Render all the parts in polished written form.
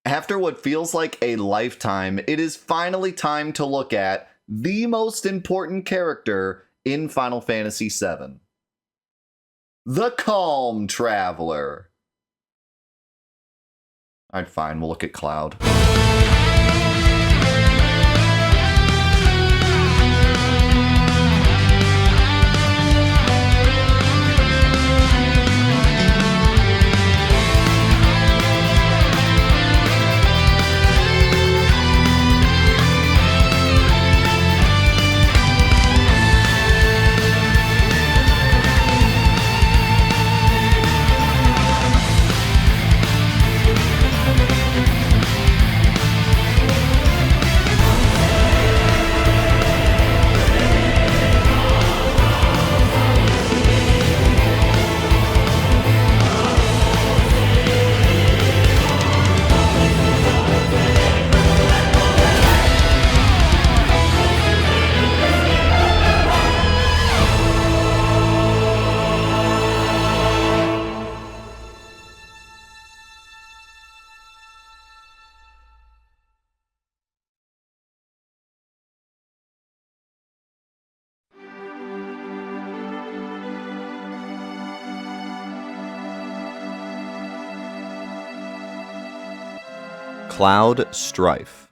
After what feels like a lifetime, it is finally time to look at the most important character in Final Fantasy VII. The Calm Traveler. Alright, fine, we'll look at Cloud. Cloud Strife,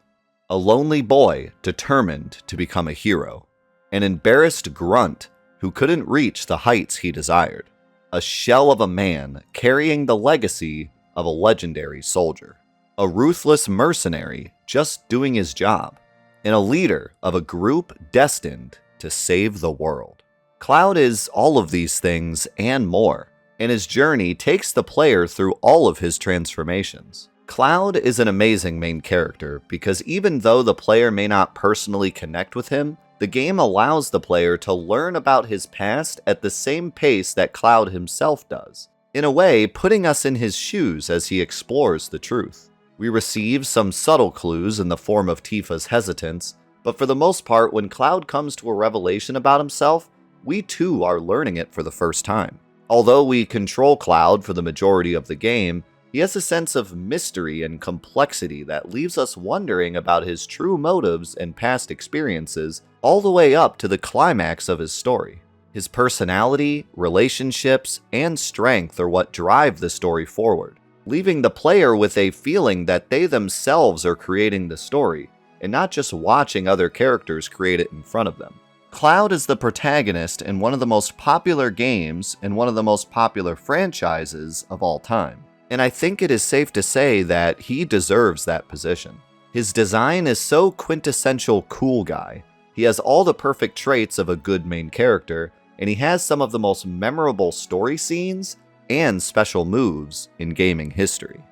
a lonely boy determined to become a hero, an embarrassed grunt who couldn't reach the heights he desired, a shell of a man carrying the legacy of a legendary soldier, a ruthless mercenary just doing his job, and a leader of a group destined to save the world. Cloud is all of these things and more, and his journey takes the player through all of his transformations. Cloud is an amazing main character because even though the player may not personally connect with him, the game allows the player to learn about his past at the same pace that Cloud himself does, in a way putting us in his shoes as he explores the truth. We receive some subtle clues in the form of Tifa's hesitance, but for the most part when Cloud comes to a revelation about himself, we too are learning it for the first time. Although we control Cloud for the majority of the game, he has a sense of mystery and complexity that leaves us wondering about his true motives and past experiences all the way up to the climax of his story. His personality, relationships, and strength are what drive the story forward, leaving the player with a feeling that they themselves are creating the story, and not just watching other characters create it in front of them. Cloud is the protagonist in one of the most popular games and one of the most popular franchises of all time. And I think it is safe to say that he deserves that position. His design is so quintessential cool guy. He has all the perfect traits of a good main character, and he has some of the most memorable story scenes and special moves in gaming history.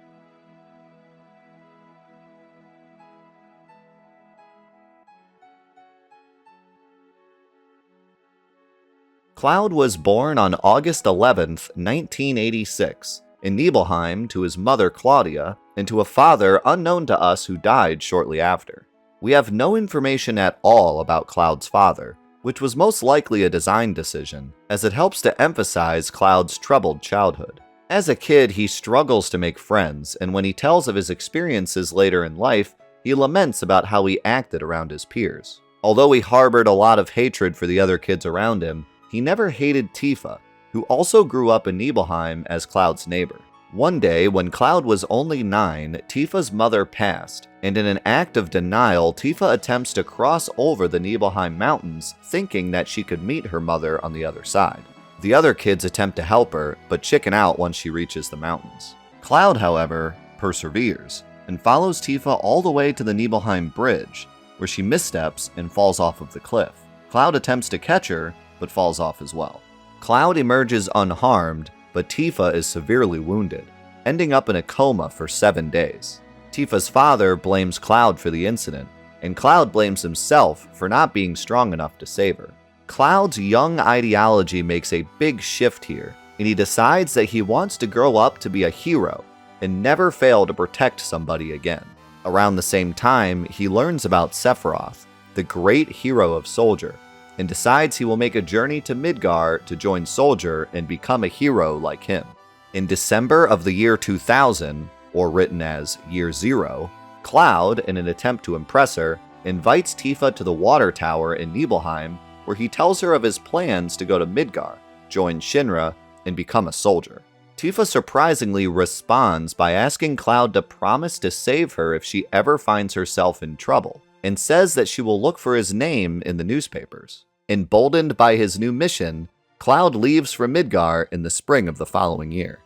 Cloud was born on August 11th, 1986. In Nibelheim to his mother Claudia, and to a father unknown to us who died shortly after. We have no information at all about Cloud's father, which was most likely a design decision, as it helps to emphasize Cloud's troubled childhood. As a kid, he struggles to make friends, and when he tells of his experiences later in life, he laments about how he acted around his peers. Although he harbored a lot of hatred for the other kids around him, he never hated Tifa, who also grew up in Nibelheim as Cloud's neighbor. One day, when Cloud was only 9, Tifa's mother passed, and in an act of denial, Tifa attempts to cross over the Nibelheim mountains, thinking that she could meet her mother on the other side. The other kids attempt to help her, but chicken out once she reaches the mountains. Cloud, however, perseveres, and follows Tifa all the way to the Nibelheim bridge, where she missteps and falls off of the cliff. Cloud attempts to catch her, but falls off as well. Cloud emerges unharmed, but Tifa is severely wounded, ending up in a coma for 7 days. Tifa's father blames Cloud for the incident, and Cloud blames himself for not being strong enough to save her. Cloud's young ideology makes a big shift here, and he decides that he wants to grow up to be a hero and never fail to protect somebody again. Around the same time, he learns about Sephiroth, the great hero of Soldier, and decides he will make a journey to Midgar to join Soldier and become a hero like him. In December of the year 2000, or written as Year Zero, Cloud, in an attempt to impress her, invites Tifa to the water tower in Nibelheim, where he tells her of his plans to go to Midgar, join Shinra, and become a soldier. Tifa surprisingly responds by asking Cloud to promise to save her if she ever finds herself in trouble, and says that she will look for his name in the newspapers. Emboldened by his new mission, Cloud leaves for Midgar in the spring of the following year.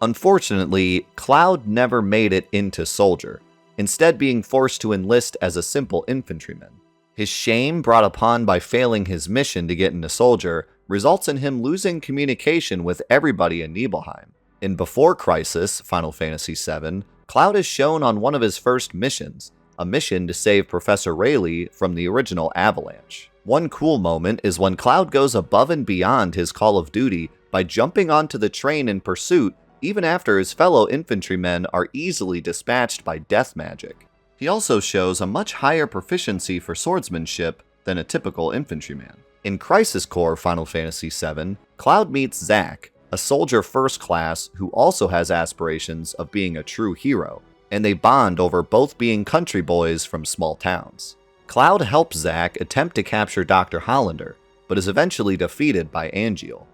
Unfortunately, Cloud never made it into soldier, instead being forced to enlist as a simple infantryman. His shame brought upon by failing his mission to get into soldier results in him losing communication with everybody in Nibelheim. In Before Crisis, Final Fantasy VII, Cloud is shown on one of his first missions, a mission to save Professor Rayleigh from the original Avalanche. One cool moment is when Cloud goes above and beyond his call of duty by jumping onto the train in pursuit even after his fellow infantrymen are easily dispatched by death magic. He also shows a much higher proficiency for swordsmanship than a typical infantryman. In Crisis Core Final Fantasy VII, Cloud meets Zack, a soldier first class who also has aspirations of being a true hero, and they bond over both being country boys from small towns. Cloud helps Zack attempt to capture Dr. Hollander, but is eventually defeated by Angeal.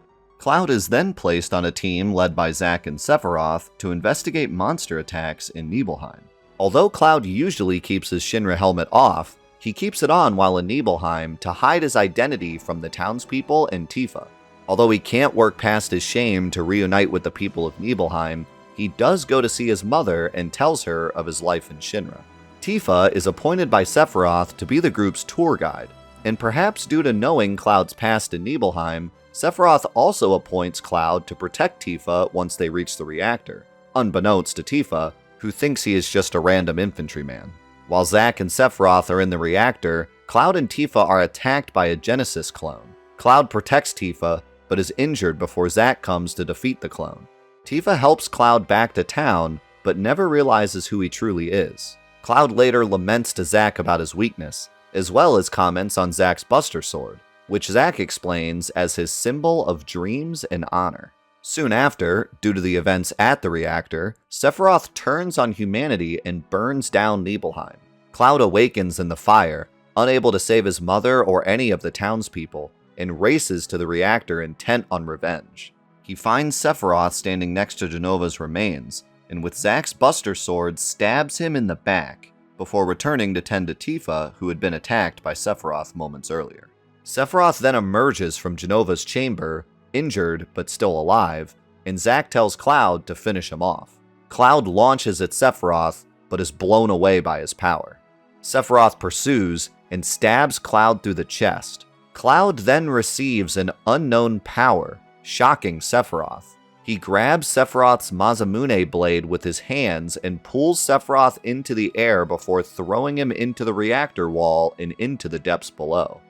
Cloud is then placed on a team led by Zack and Sephiroth to investigate monster attacks in Nibelheim. Although Cloud usually keeps his Shinra helmet off, he keeps it on while in Nibelheim to hide his identity from the townspeople and Tifa. Although he can't work past his shame to reunite with the people of Nibelheim, he does go to see his mother and tells her of his life in Shinra. Tifa is appointed by Sephiroth to be the group's tour guide, and perhaps due to knowing Cloud's past in Nibelheim, Sephiroth also appoints Cloud to protect Tifa once they reach the reactor, unbeknownst to Tifa, who thinks he is just a random infantryman. While Zack and Sephiroth are in the reactor, Cloud and Tifa are attacked by a Genesis clone. Cloud protects Tifa, but is injured before Zack comes to defeat the clone. Tifa helps Cloud back to town, but never realizes who he truly is. Cloud later laments to Zack about his weakness, as well as comments on Zack's Buster Sword, which Zack explains as his symbol of dreams and honor. Soon after, due to the events at the reactor, Sephiroth turns on humanity and burns down Nibelheim. Cloud awakens in the fire, unable to save his mother or any of the townspeople, and races to the reactor intent on revenge. He finds Sephiroth standing next to Jenova's remains, and with Zack's Buster Sword stabs him in the back, before returning to tend to Tifa, who had been attacked by Sephiroth moments earlier. Sephiroth then emerges from Jenova's chamber, injured but still alive, and Zack tells Cloud to finish him off. Cloud launches at Sephiroth, but is blown away by his power. Sephiroth pursues and stabs Cloud through the chest. Cloud then receives an unknown power, shocking Sephiroth. He grabs Sephiroth's Masamune blade with his hands and pulls Sephiroth into the air before throwing him into the reactor wall and into the depths below.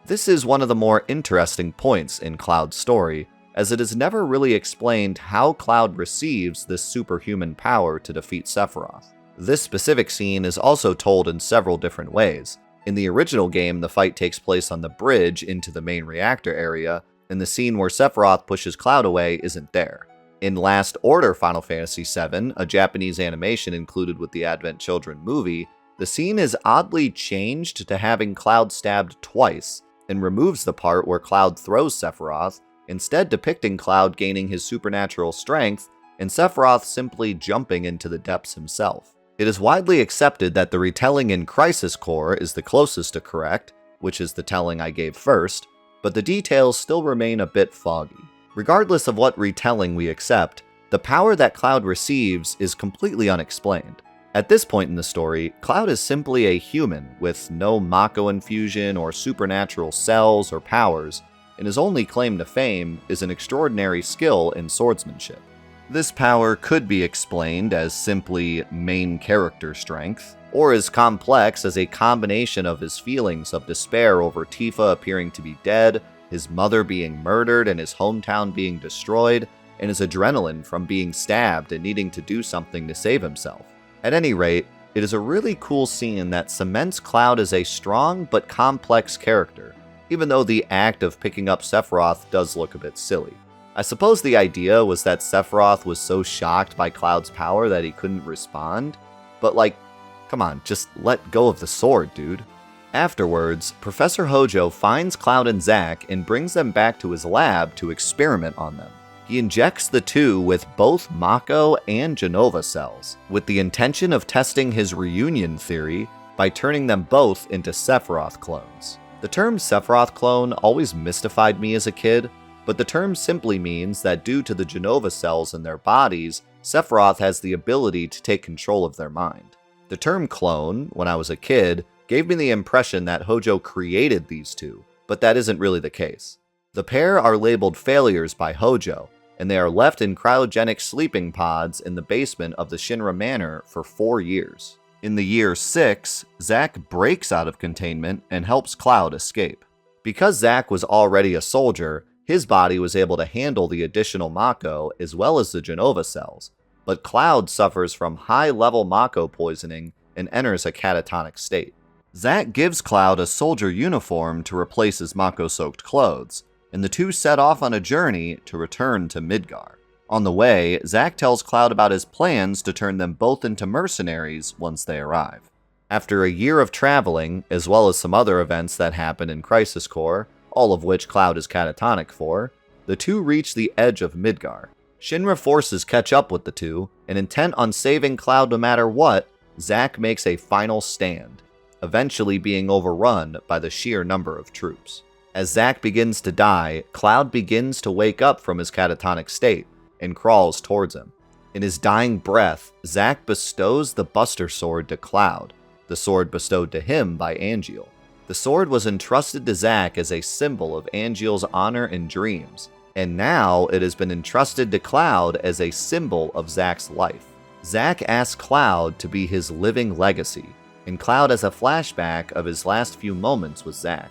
This is one of the more interesting points in Cloud's story, as it is never really explained how Cloud receives this superhuman power to defeat Sephiroth. This specific scene is also told in several different ways. In the original game, the fight takes place on the bridge into the main reactor area, and the scene where Sephiroth pushes Cloud away isn't there. In Last Order Final Fantasy VII, a Japanese animation included with the Advent Children movie, the scene is oddly changed to having Cloud stabbed twice, and removes the part where Cloud throws Sephiroth, instead depicting Cloud gaining his supernatural strength and Sephiroth simply jumping into the depths himself. It is widely accepted that the retelling in Crisis Core is the closest to correct, which is the telling I gave first, but the details still remain a bit foggy. Regardless of what retelling we accept, the power that Cloud receives is completely unexplained. At this point in the story, Cloud is simply a human with no Mako infusion or supernatural cells or powers, and his only claim to fame is an extraordinary skill in swordsmanship. This power could be explained as simply main character strength, or as complex as a combination of his feelings of despair over Tifa appearing to be dead, his mother being murdered and his hometown being destroyed, and his adrenaline from being stabbed and needing to do something to save himself. At any rate, it is a really cool scene that cements Cloud as a strong but complex character, even though the act of picking up Sephiroth does look a bit silly. I suppose the idea was that Sephiroth was so shocked by Cloud's power that he couldn't respond, but like, come on, just let go of the sword, dude. Afterwards, Professor Hojo finds Cloud and Zack and brings them back to his lab to experiment on them. He injects the two with both Mako and Genova cells, with the intention of testing his reunion theory by turning them both into Sephiroth clones. The term Sephiroth clone always mystified me as a kid, but the term simply means that due to the Genova cells in their bodies, Sephiroth has the ability to take control of their mind. The term clone, when I was a kid, gave me the impression that Hojo created these two, but that isn't really the case. The pair are labeled failures by Hojo, and they are left in cryogenic sleeping pods in the basement of the Shinra Manor for 4 years. In the year 6, Zack breaks out of containment and helps Cloud escape. Because Zack was already a soldier, his body was able to handle the additional Mako as well as the Genova cells, but Cloud suffers from high-level Mako poisoning and enters a catatonic state. Zack gives Cloud a soldier uniform to replace his Mako-soaked clothes, and the two set off on a journey to return to Midgar. On the way, Zack tells Cloud about his plans to turn them both into mercenaries once they arrive. After a year of traveling, as well as some other events that happen in Crisis Core, all of which Cloud is catatonic for, the two reach the edge of Midgar. Shinra forces catch up with the two, and intent on saving Cloud no matter what, Zack makes a final stand, eventually being overrun by the sheer number of troops. As Zack begins to die, Cloud begins to wake up from his catatonic state and crawls towards him. In his dying breath, Zack bestows the Buster Sword to Cloud, the sword bestowed to him by Angeal. The sword was entrusted to Zack as a symbol of Angeal's honor and dreams, and now it has been entrusted to Cloud as a symbol of Zack's life. Zack asks Cloud to be his living legacy, and Cloud has a flashback of his last few moments with Zack.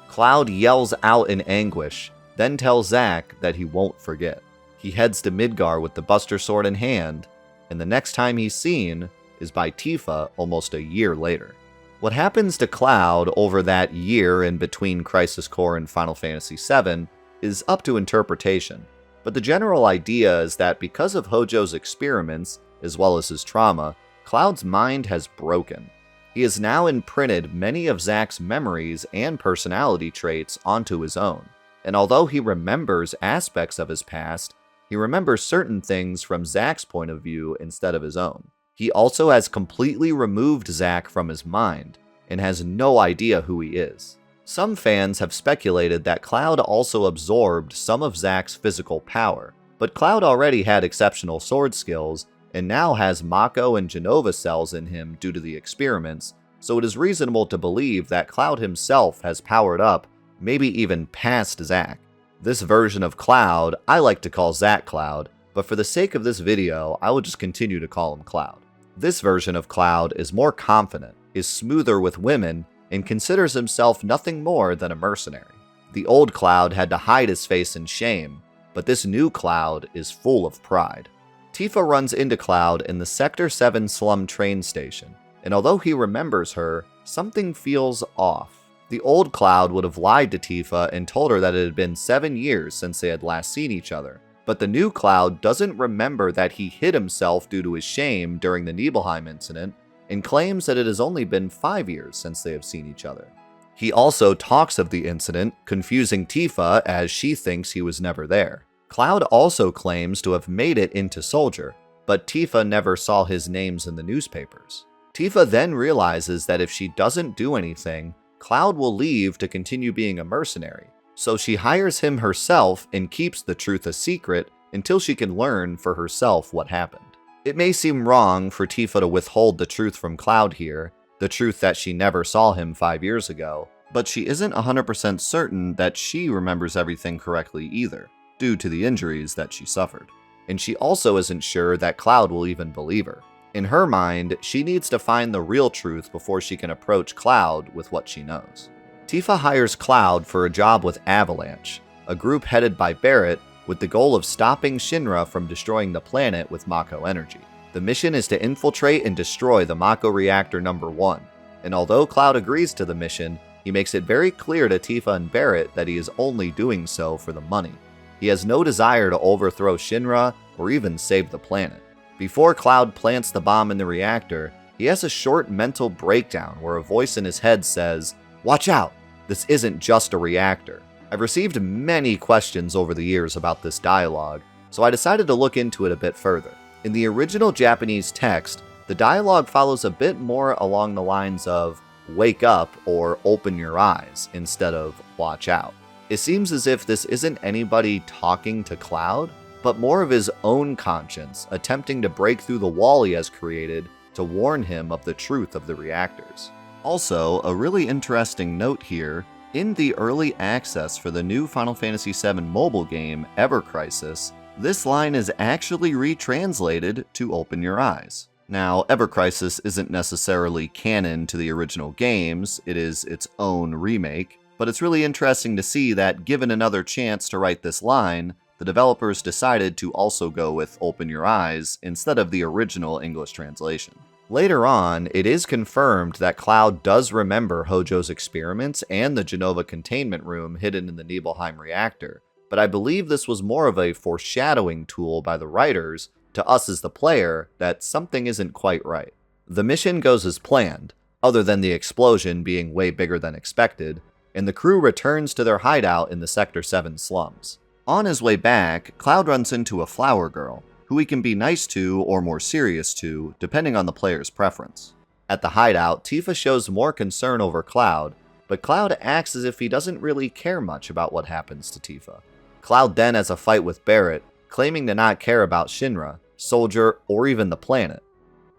Cloud yells out in anguish, then tells Zack that he won't forget. He heads to Midgar with the Buster Sword in hand, and the next time he's seen is by Tifa almost a year later. What happens to Cloud over that year in between Crisis Core and Final Fantasy VII is up to interpretation, but the general idea is that because of Hojo's experiments, as well as his trauma, Cloud's mind has broken. He has now imprinted many of Zack's memories and personality traits onto his own, and although he remembers aspects of his past, he remembers certain things from Zack's point of view instead of his own. He also has completely removed Zack from his mind, and has no idea who he is. Some fans have speculated that Cloud also absorbed some of Zack's physical power, but Cloud already had exceptional sword skills, and now has Mako and Genova cells in him due to the experiments, so it is reasonable to believe that Cloud himself has powered up, maybe even past Zack. This version of Cloud I like to call Zack Cloud, but for the sake of this video, I will just continue to call him Cloud. This version of Cloud is more confident, is smoother with women, and considers himself nothing more than a mercenary. The old Cloud had to hide his face in shame, but this new Cloud is full of pride. Tifa runs into Cloud in the Sector 7 slum train station, and although he remembers her, something feels off. The old Cloud would have lied to Tifa and told her that it had been 7 years since they had last seen each other, but the new Cloud doesn't remember that he hid himself due to his shame during the Nibelheim incident, and claims that it has only been 5 years since they have seen each other. He also talks of the incident, confusing Tifa as she thinks he was never there. Cloud also claims to have made it into Soldier, but Tifa never saw his names in the newspapers. Tifa then realizes that if she doesn't do anything, Cloud will leave to continue being a mercenary, so she hires him herself and keeps the truth a secret until she can learn for herself what happened. It may seem wrong for Tifa to withhold the truth from Cloud here, the truth that she never saw him 5 years ago, but she isn't 100% certain that she remembers everything correctly either, due to the injuries that she suffered. And she also isn't sure that Cloud will even believe her. In her mind, she needs to find the real truth before she can approach Cloud with what she knows. Tifa hires Cloud for a job with Avalanche, a group headed by Barrett with the goal of stopping Shinra from destroying the planet with Mako energy. The mission is to infiltrate and destroy the Mako Reactor number 1, and although Cloud agrees to the mission, he makes it very clear to Tifa and Barrett that he is only doing so for the money. He has no desire to overthrow Shinra or even save the planet. Before Cloud plants the bomb in the reactor, he has a short mental breakdown where a voice in his head says, "Watch out, this isn't just a reactor." I've received many questions over the years about this dialogue, so I decided to look into it a bit further. In the original Japanese text, the dialogue follows a bit more along the lines of "wake up" or "open your eyes" instead of "watch out." It seems as if this isn't anybody talking to Cloud, but more of his own conscience attempting to break through the wall he has created to warn him of the truth of the reactors. Also, a really interesting note here, in the early access for the new Final Fantasy VII mobile game, Ever Crisis, this line is actually retranslated to "open your eyes." Now, Ever Crisis isn't necessarily canon to the original games, it is its own remake, but it's really interesting to see that given another chance to write this line, the developers decided to also go with "open your eyes" instead of the original English translation. Later on, it is confirmed that Cloud does remember Hojo's experiments and the Genova containment room hidden in the Nibelheim reactor, but I believe this was more of a foreshadowing tool by the writers to us as the player that something isn't quite right. The mission goes as planned, other than the explosion being way bigger than expected, and the crew returns to their hideout in the Sector 7 slums. On his way back, Cloud runs into a flower girl, who he can be nice to or more serious to, depending on the player's preference. At the hideout, Tifa shows more concern over Cloud, but Cloud acts as if he doesn't really care much about what happens to Tifa. Cloud then has a fight with Barret, claiming to not care about Shinra, Soldier, or even the planet.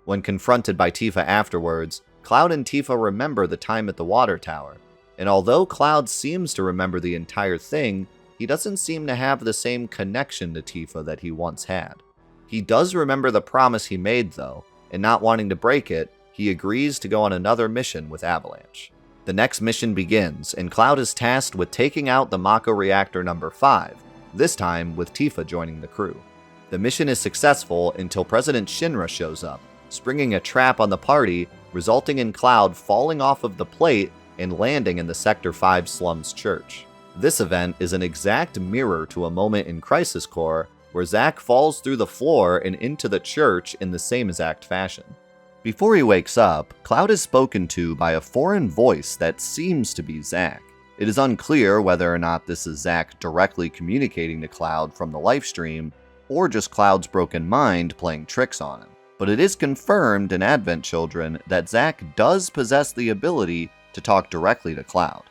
When confronted by Tifa afterwards, Cloud and Tifa remember the time at the water tower, and although Cloud seems to remember the entire thing, he doesn't seem to have the same connection to Tifa that he once had. He does remember the promise he made though, and not wanting to break it, he agrees to go on another mission with Avalanche. The next mission begins, and Cloud is tasked with taking out the Mako Reactor number 5, this time with Tifa joining the crew. The mission is successful until President Shinra shows up, springing a trap on the party, resulting in Cloud falling off of the plate and landing in the Sector 5 slums church. This event is an exact mirror to a moment in Crisis Core where Zack falls through the floor and into the church in the same exact fashion. Before he wakes up, Cloud is spoken to by a foreign voice that seems to be Zack. It is unclear whether or not this is Zack directly communicating to Cloud from the livestream, or just Cloud's broken mind playing tricks on him. But it is confirmed in Advent Children that Zack does possess the ability to talk directly to Cloud.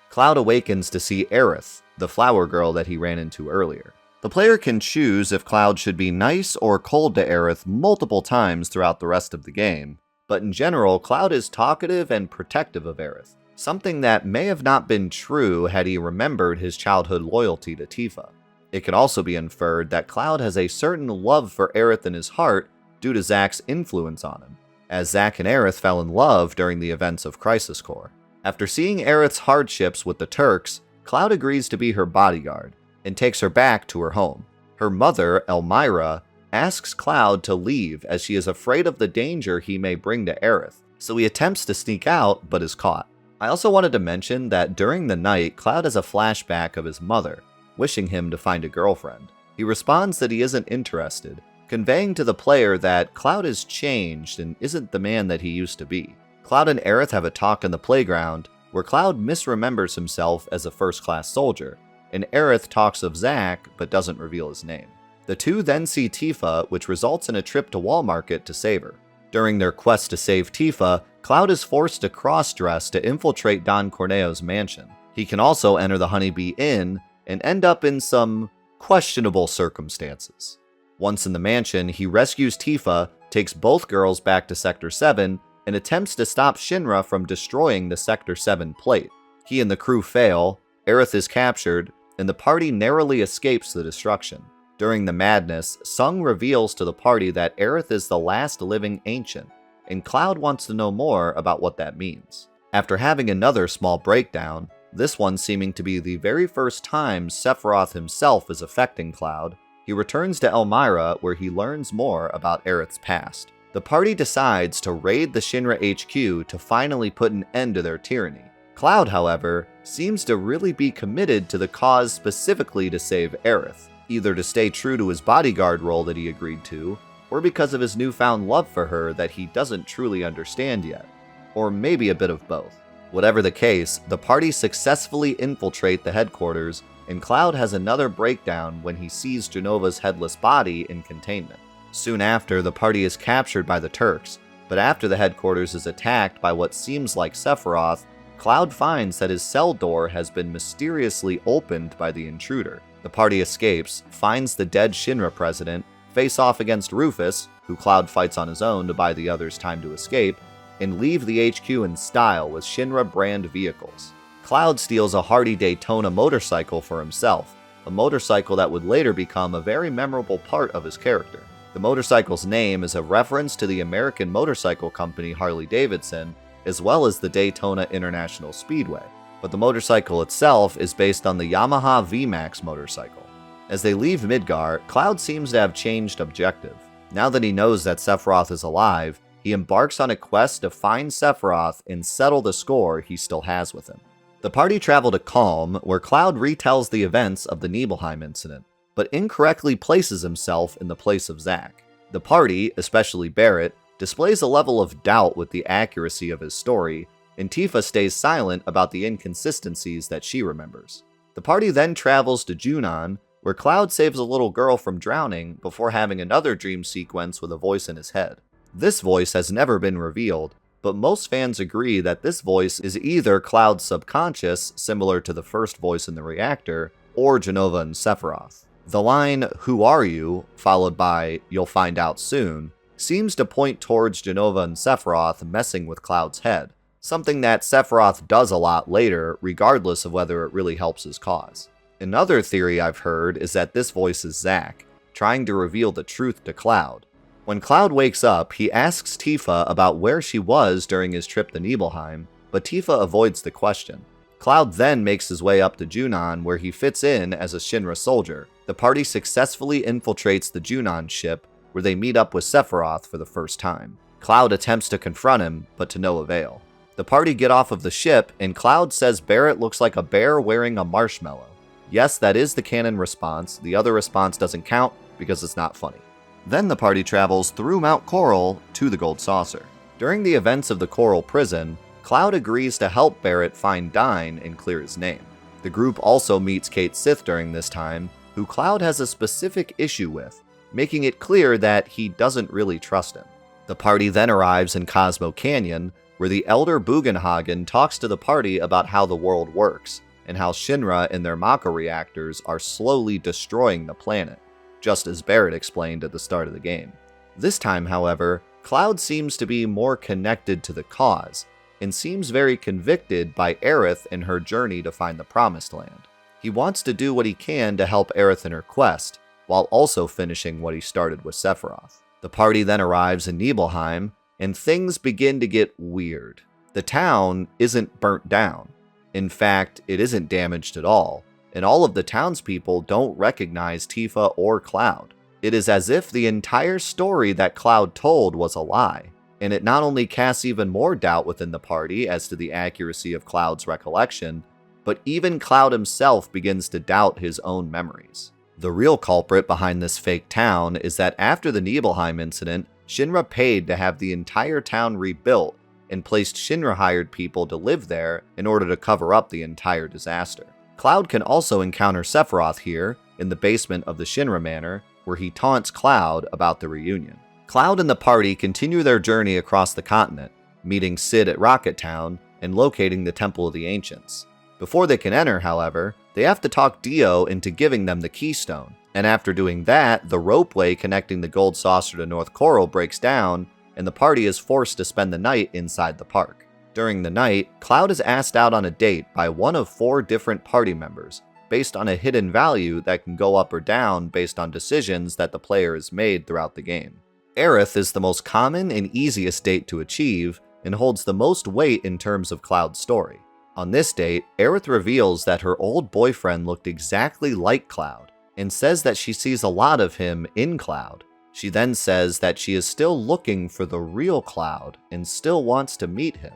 Cloud awakens to see Aerith, the flower girl that he ran into earlier. The player can choose if Cloud should be nice or cold to Aerith multiple times throughout the rest of the game, but in general, Cloud is talkative and protective of Aerith, something that may have not been true had he remembered his childhood loyalty to Tifa. It can also be inferred that Cloud has a certain love for Aerith in his heart due to Zack's influence on him, as Zack and Aerith fell in love during the events of Crisis Core. After seeing Aerith's hardships with the Turks, Cloud agrees to be her bodyguard, and takes her back to her home. Her mother, Elmira, asks Cloud to leave as she is afraid of the danger he may bring to Aerith, so he attempts to sneak out but is caught. I also wanted to mention that during the night, Cloud has a flashback of his mother, wishing him to find a girlfriend. He responds that he isn't interested, conveying to the player that Cloud has changed and isn't the man that he used to be. Cloud and Aerith have a talk in the playground, where Cloud misremembers himself as a first-class soldier, and Aerith talks of Zack but doesn't reveal his name. The two then see Tifa, which results in a trip to Wall Market to save her. During their quest to save Tifa, Cloud is forced to cross-dress to infiltrate Don Corneo's mansion. He can also enter the Honeybee Inn and end up in some questionable circumstances. Once in the mansion, he rescues Tifa, takes both girls back to Sector 7, and attempts to stop Shinra from destroying the Sector 7 plate. He and the crew fail, Aerith is captured, and the party narrowly escapes the destruction. During the madness, Sung reveals to the party that Aerith is the last living ancient, and Cloud wants to know more about what that means. After having another small breakdown, this one seeming to be the very first time Sephiroth himself is affecting Cloud, he returns to Elmira where he learns more about Aerith's past. The party decides to raid the Shinra HQ to finally put an end to their tyranny. Cloud, however, seems to really be committed to the cause specifically to save Aerith, either to stay true to his bodyguard role that he agreed to, or because of his newfound love for her that he doesn't truly understand yet, or maybe a bit of both. Whatever the case, the party successfully infiltrate the headquarters, and Cloud has another breakdown when he sees Jenova's headless body in containment. Soon after, the party is captured by the Turks, but after the headquarters is attacked by what seems like Sephiroth, Cloud finds that his cell door has been mysteriously opened by the intruder. The party escapes, finds the dead Shinra president, face off against Rufus, who Cloud fights on his own to buy the others time to escape, and leave the HQ in style with Shinra brand vehicles. Cloud steals a Hardy Daytona motorcycle for himself, a motorcycle that would later become a very memorable part of his character. The motorcycle's name is a reference to the American motorcycle company Harley-Davidson, as well as the Daytona International Speedway, but the motorcycle itself is based on the Yamaha VMAX motorcycle. As they leave Midgar, Cloud seems to have changed objective. Now that he knows that Sephiroth is alive, he embarks on a quest to find Sephiroth and settle the score he still has with him. The party travel to Calm, where Cloud retells the events of the Nibelheim incident, but incorrectly places himself in the place of Zack. The party, especially Barrett, displays a level of doubt with the accuracy of his story, and Tifa stays silent about the inconsistencies that she remembers. The party then travels to Junon, where Cloud saves a little girl from drowning before having another dream sequence with a voice in his head. This voice has never been revealed, but most fans agree that this voice is either Cloud's subconscious, similar to the first voice in the reactor, or Jenova and Sephiroth. The line, "Who are you?" followed by "You'll find out soon," seems to point towards Jenova and Sephiroth messing with Cloud's head, something that Sephiroth does a lot later, regardless of whether it really helps his cause. Another theory I've heard is that this voice is Zack, trying to reveal the truth to Cloud. When Cloud wakes up, he asks Tifa about where she was during his trip to Nibelheim, but Tifa avoids the question. Cloud then makes his way up to Junon, where he fits in as a Shinra soldier. The party successfully infiltrates the Junon ship, where they meet up with Sephiroth for the first time. Cloud attempts to confront him, but to no avail. The party get off of the ship, and Cloud says Barrett looks like a bear wearing a marshmallow. Yes, that is the canon response. The other response doesn't count because it's not funny. Then the party travels through Mount Coral to the Gold Saucer. During the events of the Coral prison, Cloud agrees to help Barrett find Dyne and clear his name. The group also meets Kate Sith during this time, who Cloud has a specific issue with, making it clear that he doesn't really trust him. The party then arrives in Cosmo Canyon, where the Elder Bugenhagen talks to the party about how the world works, and how Shinra and their Mako reactors are slowly destroying the planet, just as Barrett explained at the start of the game. This time, however, Cloud seems to be more connected to the cause, and seems very convicted by Aerith in her journey to find the Promised Land. He wants to do what he can to help Aerith in her quest, while also finishing what he started with Sephiroth. The party then arrives in Nibelheim, and things begin to get weird. The town isn't burnt down. In fact, it isn't damaged at all, and all of the townspeople don't recognize Tifa or Cloud. It is as if the entire story that Cloud told was a lie, and it not only casts even more doubt within the party as to the accuracy of Cloud's recollection, but even Cloud himself begins to doubt his own memories. The real culprit behind this fake town is that after the Nibelheim incident, Shinra paid to have the entire town rebuilt and placed Shinra-hired people to live there in order to cover up the entire disaster. Cloud can also encounter Sephiroth here, in the basement of the Shinra Manor, where he taunts Cloud about the reunion. Cloud and the party continue their journey across the continent, meeting Sid at Rocket Town and locating the Temple of the Ancients. Before they can enter, however, they have to talk Dio into giving them the Keystone, and after doing that, the ropeway connecting the Gold Saucer to North Coral breaks down, and the party is forced to spend the night inside the park. During the night, Cloud is asked out on a date by one of 4 different party members, based on a hidden value that can go up or down based on decisions that the player has made throughout the game. Aerith is the most common and easiest date to achieve, and holds the most weight in terms of Cloud's story. On this date, Aerith reveals that her old boyfriend looked exactly like Cloud, and says that she sees a lot of him in Cloud. She then says that she is still looking for the real Cloud and still wants to meet him.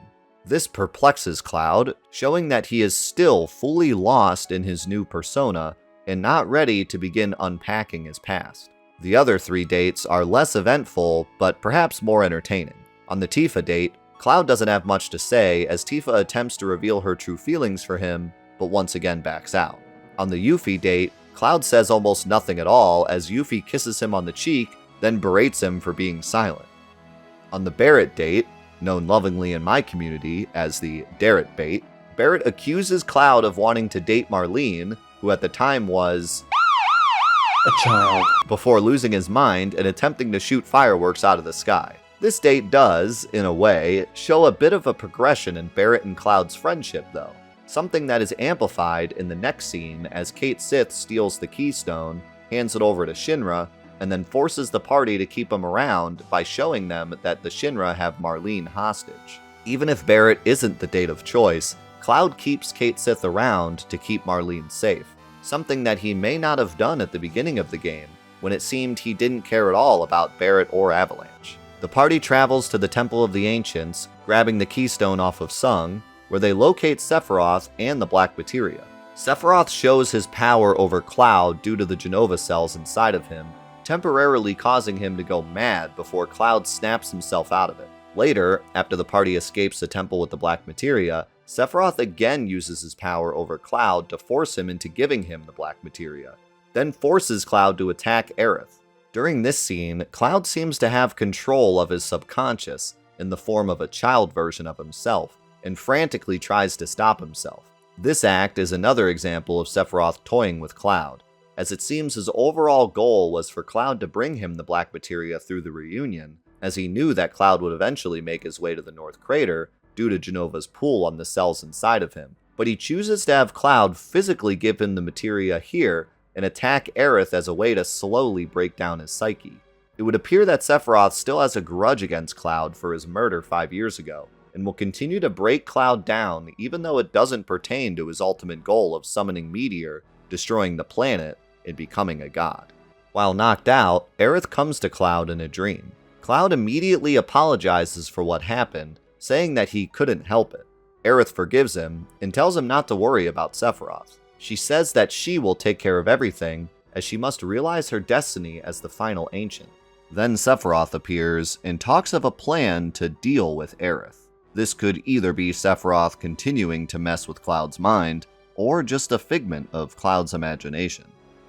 This perplexes Cloud, showing that he is still fully lost in his new persona and not ready to begin unpacking his past. The other 3 dates are less eventful, but perhaps more entertaining. On the Tifa date, Cloud doesn't have much to say as Tifa attempts to reveal her true feelings for him, but once again backs out. On the Yuffie date, Cloud says almost nothing at all as Yuffie kisses him on the cheek, then berates him for being silent. On the Barrett date, known lovingly in my community as the Darrett bait, Barrett accuses Cloud of wanting to date Marlene, who at the time was a child, before losing his mind and attempting to shoot fireworks out of the sky. This date does, in a way, show a bit of a progression in Barrett and Cloud's friendship though, something that is amplified in the next scene as Kate Sith steals the Keystone, hands it over to Shinra, and then forces the party to keep him around by showing them that the Shinra have Marlene hostage. Even if Barrett isn't the date of choice, Cloud keeps Kate Sith around to keep Marlene safe, something that he may not have done at the beginning of the game, when it seemed he didn't care at all about Barrett or Avalanche. The party travels to the Temple of the Ancients, grabbing the Keystone off of Sung, where they locate Sephiroth and the Black Materia. Sephiroth shows his power over Cloud due to the Genova cells inside of him, temporarily causing him to go mad before Cloud snaps himself out of it. Later, after the party escapes the temple with the Black Materia, Sephiroth again uses his power over Cloud to force him into giving him the Black Materia, then forces Cloud to attack Aerith. During this scene, Cloud seems to have control of his subconscious in the form of a child version of himself, and frantically tries to stop himself. This act is another example of Sephiroth toying with Cloud, as it seems his overall goal was for Cloud to bring him the Black Materia through the reunion, as he knew that Cloud would eventually make his way to the North Crater due to Genova's pull on the cells inside of him, but he chooses to have Cloud physically give him the materia here and attack Aerith as a way to slowly break down his psyche. It would appear that Sephiroth still has a grudge against Cloud for his murder 5 years ago, and will continue to break Cloud down even though it doesn't pertain to his ultimate goal of summoning Meteor, destroying the planet, and becoming a god. While knocked out, Aerith comes to Cloud in a dream. Cloud immediately apologizes for what happened, saying that he couldn't help it. Aerith forgives him and tells him not to worry about Sephiroth. She says that she will take care of everything, as she must realize her destiny as the final ancient. Then Sephiroth appears and talks of a plan to deal with Aerith. This could either be Sephiroth continuing to mess with Cloud's mind, or just a figment of Cloud's imagination.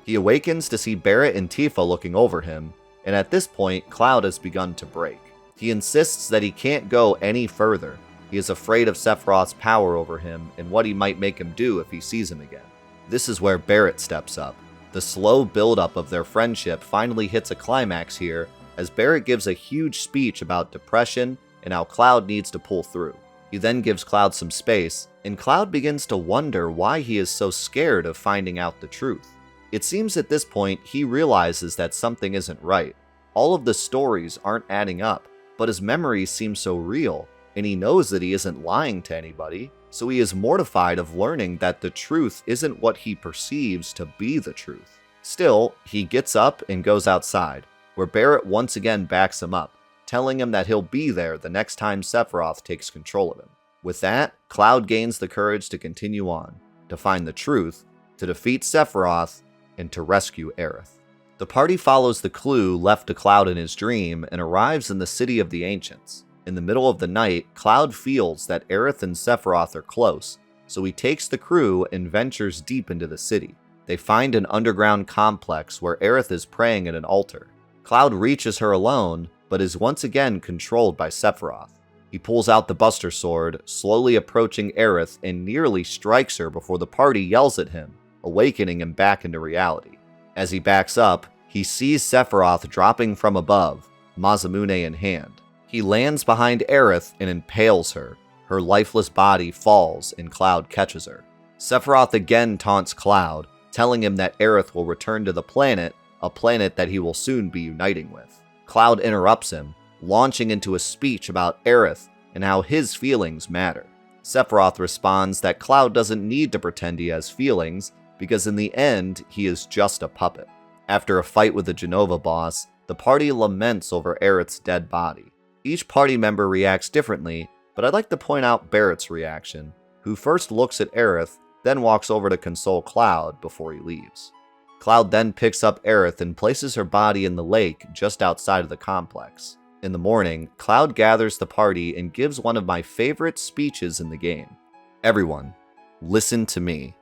He awakens to see Barrett and Tifa looking over him, and at this point, Cloud has begun to break. He insists that he can't go any further. He is afraid of Sephiroth's power over him and what he might make him do if he sees him again. This is where Barrett steps up. The slow buildup of their friendship finally hits a climax here, as Barrett gives a huge speech about depression and how Cloud needs to pull through. He then gives Cloud some space, and Cloud begins to wonder why he is so scared of finding out the truth. It seems at this point he realizes that something isn't right. All of the stories aren't adding up, but his memories seem so real, and he knows that he isn't lying to anybody, so he is mortified of learning that the truth isn't what he perceives to be the truth. Still, he gets up and goes outside, where Barrett once again backs him up, telling him that he'll be there the next time Sephiroth takes control of him. With that, Cloud gains the courage to continue on, to find the truth, to defeat Sephiroth, and to rescue Aerith. The party follows the clue left to Cloud in his dream and arrives in the City of the Ancients. In the middle of the night, Cloud feels that Aerith and Sephiroth are close, so he takes the crew and ventures deep into the city. They find an underground complex where Aerith is praying at an altar. Cloud reaches her alone, but is once again controlled by Sephiroth. He pulls out the Buster Sword, slowly approaching Aerith and nearly strikes her before the party yells at him, awakening him back into reality. As he backs up, he sees Sephiroth dropping from above, Masamune in hand. He lands behind Aerith and impales her. Her lifeless body falls and Cloud catches her. Sephiroth again taunts Cloud, telling him that Aerith will return to the planet, a planet that he will soon be uniting with. Cloud interrupts him, launching into a speech about Aerith and how his feelings matter. Sephiroth responds that Cloud doesn't need to pretend he has feelings, because in the end, he is just a puppet. After a fight with the Genova boss, the party laments over Aerith's dead body. Each party member reacts differently, But I'd like to point out Barrett's reaction, who first looks at Aerith, then walks over to console Cloud before he leaves. Cloud then picks up Aerith and places her body in the lake just outside of the complex. In the morning, Cloud gathers the party and gives one of my favorite speeches in the game. Everyone, listen to me.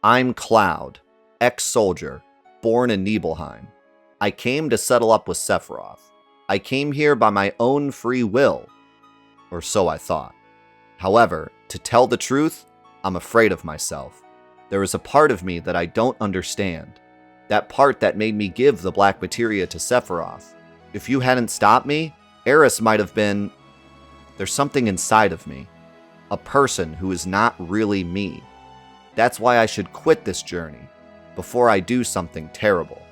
I'm Cloud, ex-soldier, born in Nibelheim. I came to settle up with Sephiroth. I came here by my own free will. Or so I thought. However, to tell the truth, I'm afraid of myself. There is a part of me that I don't understand. That part that made me give the black materia to Sephiroth. If you hadn't stopped me, Aerith might have been... There's something inside of me. A person who is not really me. That's why I should quit this journey before I do something terrible.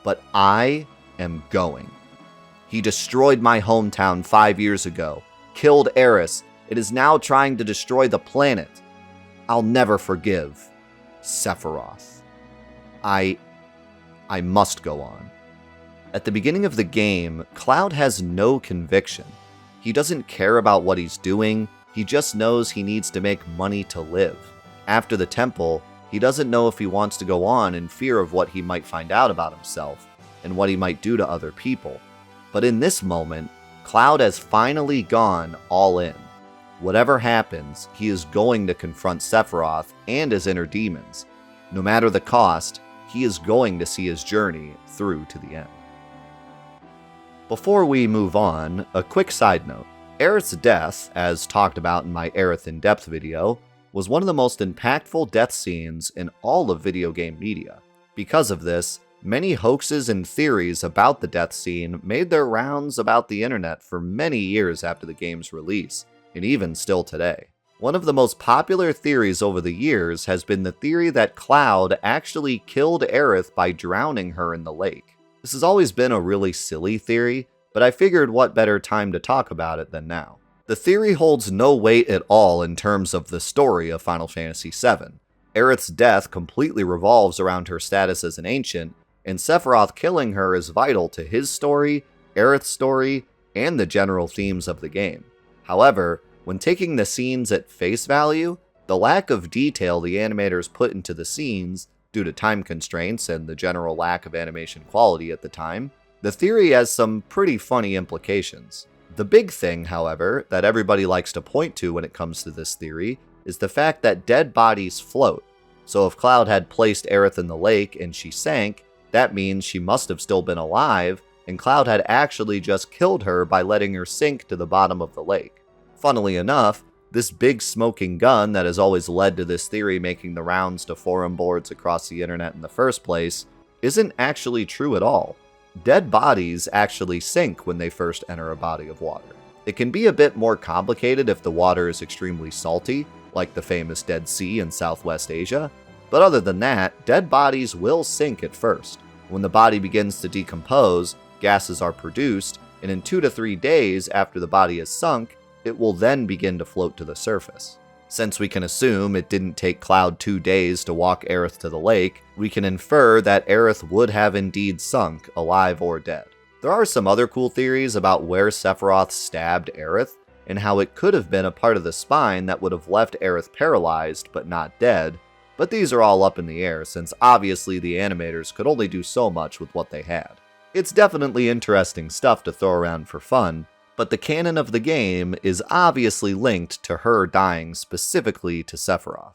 But I am going. He destroyed my hometown 5 years ago, killed Aerith. It is now trying to destroy the planet. I'll never forgive Sephiroth. I must go on. At the beginning of the game, Cloud has no conviction. He doesn't care about what he's doing, he just knows he needs to make money to live. After the temple, he doesn't know if he wants to go on in fear of what he might find out about himself, and what he might do to other people. But in this moment, Cloud has finally gone all in. Whatever happens, he is going to confront Sephiroth and his inner demons. No matter the cost, he is going to see his journey through to the end. Before we move on, a quick side note. Aerith's death, as talked about in my Aerith in-depth video, was one of the most impactful death scenes in all of video game media. Because of this, many hoaxes and theories about the death scene made their rounds about the internet for many years after the game's release, and even still today. One of the most popular theories over the years has been the theory that Cloud actually killed Aerith by drowning her in the lake. This has always been a really silly theory, but I figured what better time to talk about it than now. The theory holds no weight at all in terms of the story of Final Fantasy VII. Aerith's death completely revolves around her status as an ancient, and Sephiroth killing her is vital to his story, Aerith's story, and the general themes of the game. However, when taking the scenes at face value, the lack of detail the animators put into the scenes, due to time constraints and the general lack of animation quality at the time, the theory has some pretty funny implications. The big thing, however, that everybody likes to point to when it comes to this theory is the fact that dead bodies float. So if Cloud had placed Aerith in the lake and she sank, that means she must have still been alive, and Cloud had actually just killed her by letting her sink to the bottom of the lake. Funnily enough, this big smoking gun that has always led to this theory making the rounds to forum boards across the internet in the first place isn't actually true at all. Dead bodies actually sink when they first enter a body of water. It can be a bit more complicated if the water is extremely salty, like the famous Dead Sea in Southwest Asia, but other than that, dead bodies will sink at first. When the body begins to decompose, gases are produced, and in 2 to 3 days after the body is sunk, it will then begin to float to the surface. Since we can assume it didn't take Cloud 2 days to walk Aerith to the lake, we can infer that Aerith would have indeed sunk, alive or dead. There are some other cool theories about where Sephiroth stabbed Aerith, and how it could have been a part of the spine that would have left Aerith paralyzed but not dead, but these are all up in the air since obviously the animators could only do so much with what they had. It's definitely interesting stuff to throw around for fun, but the canon of the game is obviously linked to her dying specifically to Sephiroth.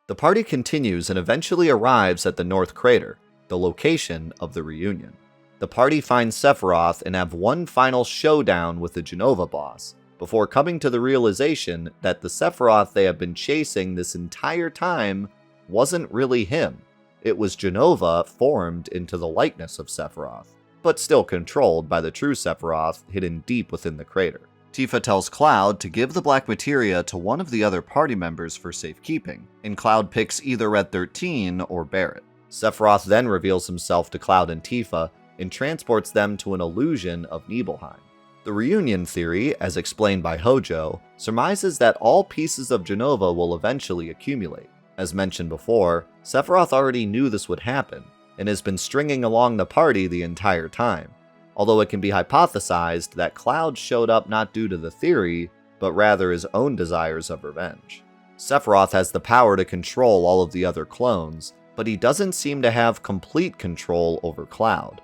The party continues and eventually arrives at the North Crater, the location of the reunion. The party finds Sephiroth and have one final showdown with the Jenova boss, before coming to the realization that the Sephiroth they have been chasing this entire time wasn't really him. It was Jenova formed into the likeness of Sephiroth, but still controlled by the true Sephiroth hidden deep within the crater. Tifa tells Cloud to give the black materia to one of the other party members for safekeeping, and Cloud picks either Red 13 or Barrett. Sephiroth then reveals himself to Cloud and Tifa and transports them to an illusion of Nibelheim. The reunion theory, as explained by Hojo, surmises that all pieces of Jenova will eventually accumulate. As mentioned before, Sephiroth already knew this would happen, and has been stringing along the party the entire time, although it can be hypothesized that Cloud showed up not due to the theory, but rather his own desires of revenge. Sephiroth has the power to control all of the other clones, but he doesn't seem to have complete control over Cloud.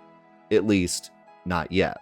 At least, not yet.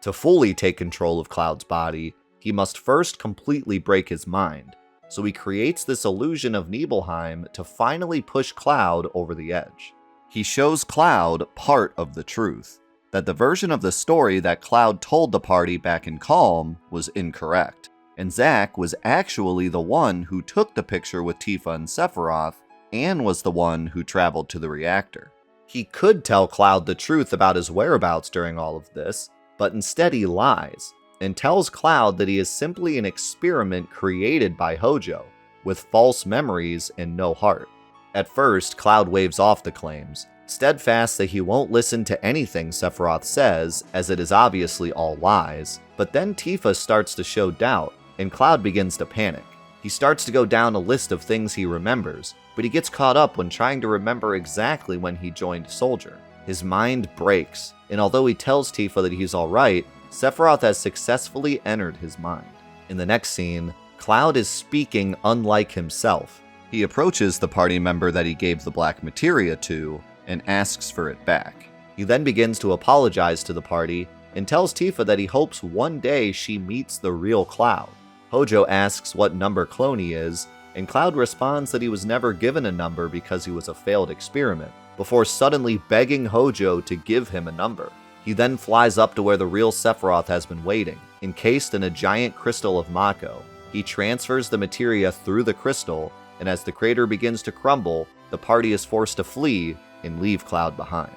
To fully take control of Cloud's body, he must first completely break his mind, so he creates this illusion of Nibelheim to finally push Cloud over the edge. He shows Cloud part of the truth, that the version of the story that Cloud told the party back in Calm was incorrect, and Zack was actually the one who took the picture with Tifa and Sephiroth, and was the one who traveled to the reactor. He could tell Cloud the truth about his whereabouts during all of this, but instead he lies, and tells Cloud that he is simply an experiment created by Hojo, with false memories and no heart. At first, Cloud waves off the claims, steadfast that he won't listen to anything Sephiroth says, as it is obviously all lies, but then Tifa starts to show doubt, and Cloud begins to panic. He starts to go down a list of things he remembers, but he gets caught up when trying to remember exactly when he joined Soldier. His mind breaks, and although he tells Tifa that he's alright, Sephiroth has successfully entered his mind. In the next scene, Cloud is speaking unlike himself. He approaches the party member that he gave the black materia to, and asks for it back. He then begins to apologize to the party, and tells Tifa that he hopes one day she meets the real Cloud. Hojo asks what number clone he is, and Cloud responds that he was never given a number because he was a failed experiment, before suddenly begging Hojo to give him a number. He then flies up to where the real Sephiroth has been waiting, encased in a giant crystal of Mako. He transfers the materia through the crystal, and as the crater begins to crumble, the party is forced to flee and leave Cloud behind.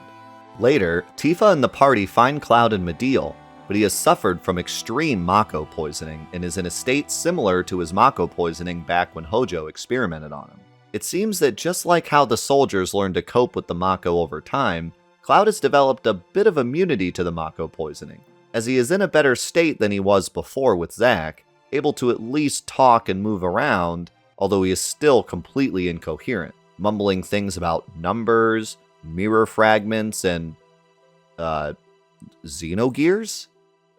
Later, Tifa and the party find Cloud in Midgar, but he has suffered from extreme Mako poisoning and is in a state similar to his Mako poisoning back when Hojo experimented on him. It seems that just like how the soldiers learned to cope with the Mako over time, Cloud has developed a bit of immunity to the Mako poisoning, as he is in a better state than he was before with Zack, able to at least talk and move around, although he is still completely incoherent, mumbling things about numbers, mirror fragments, and, Xenogears?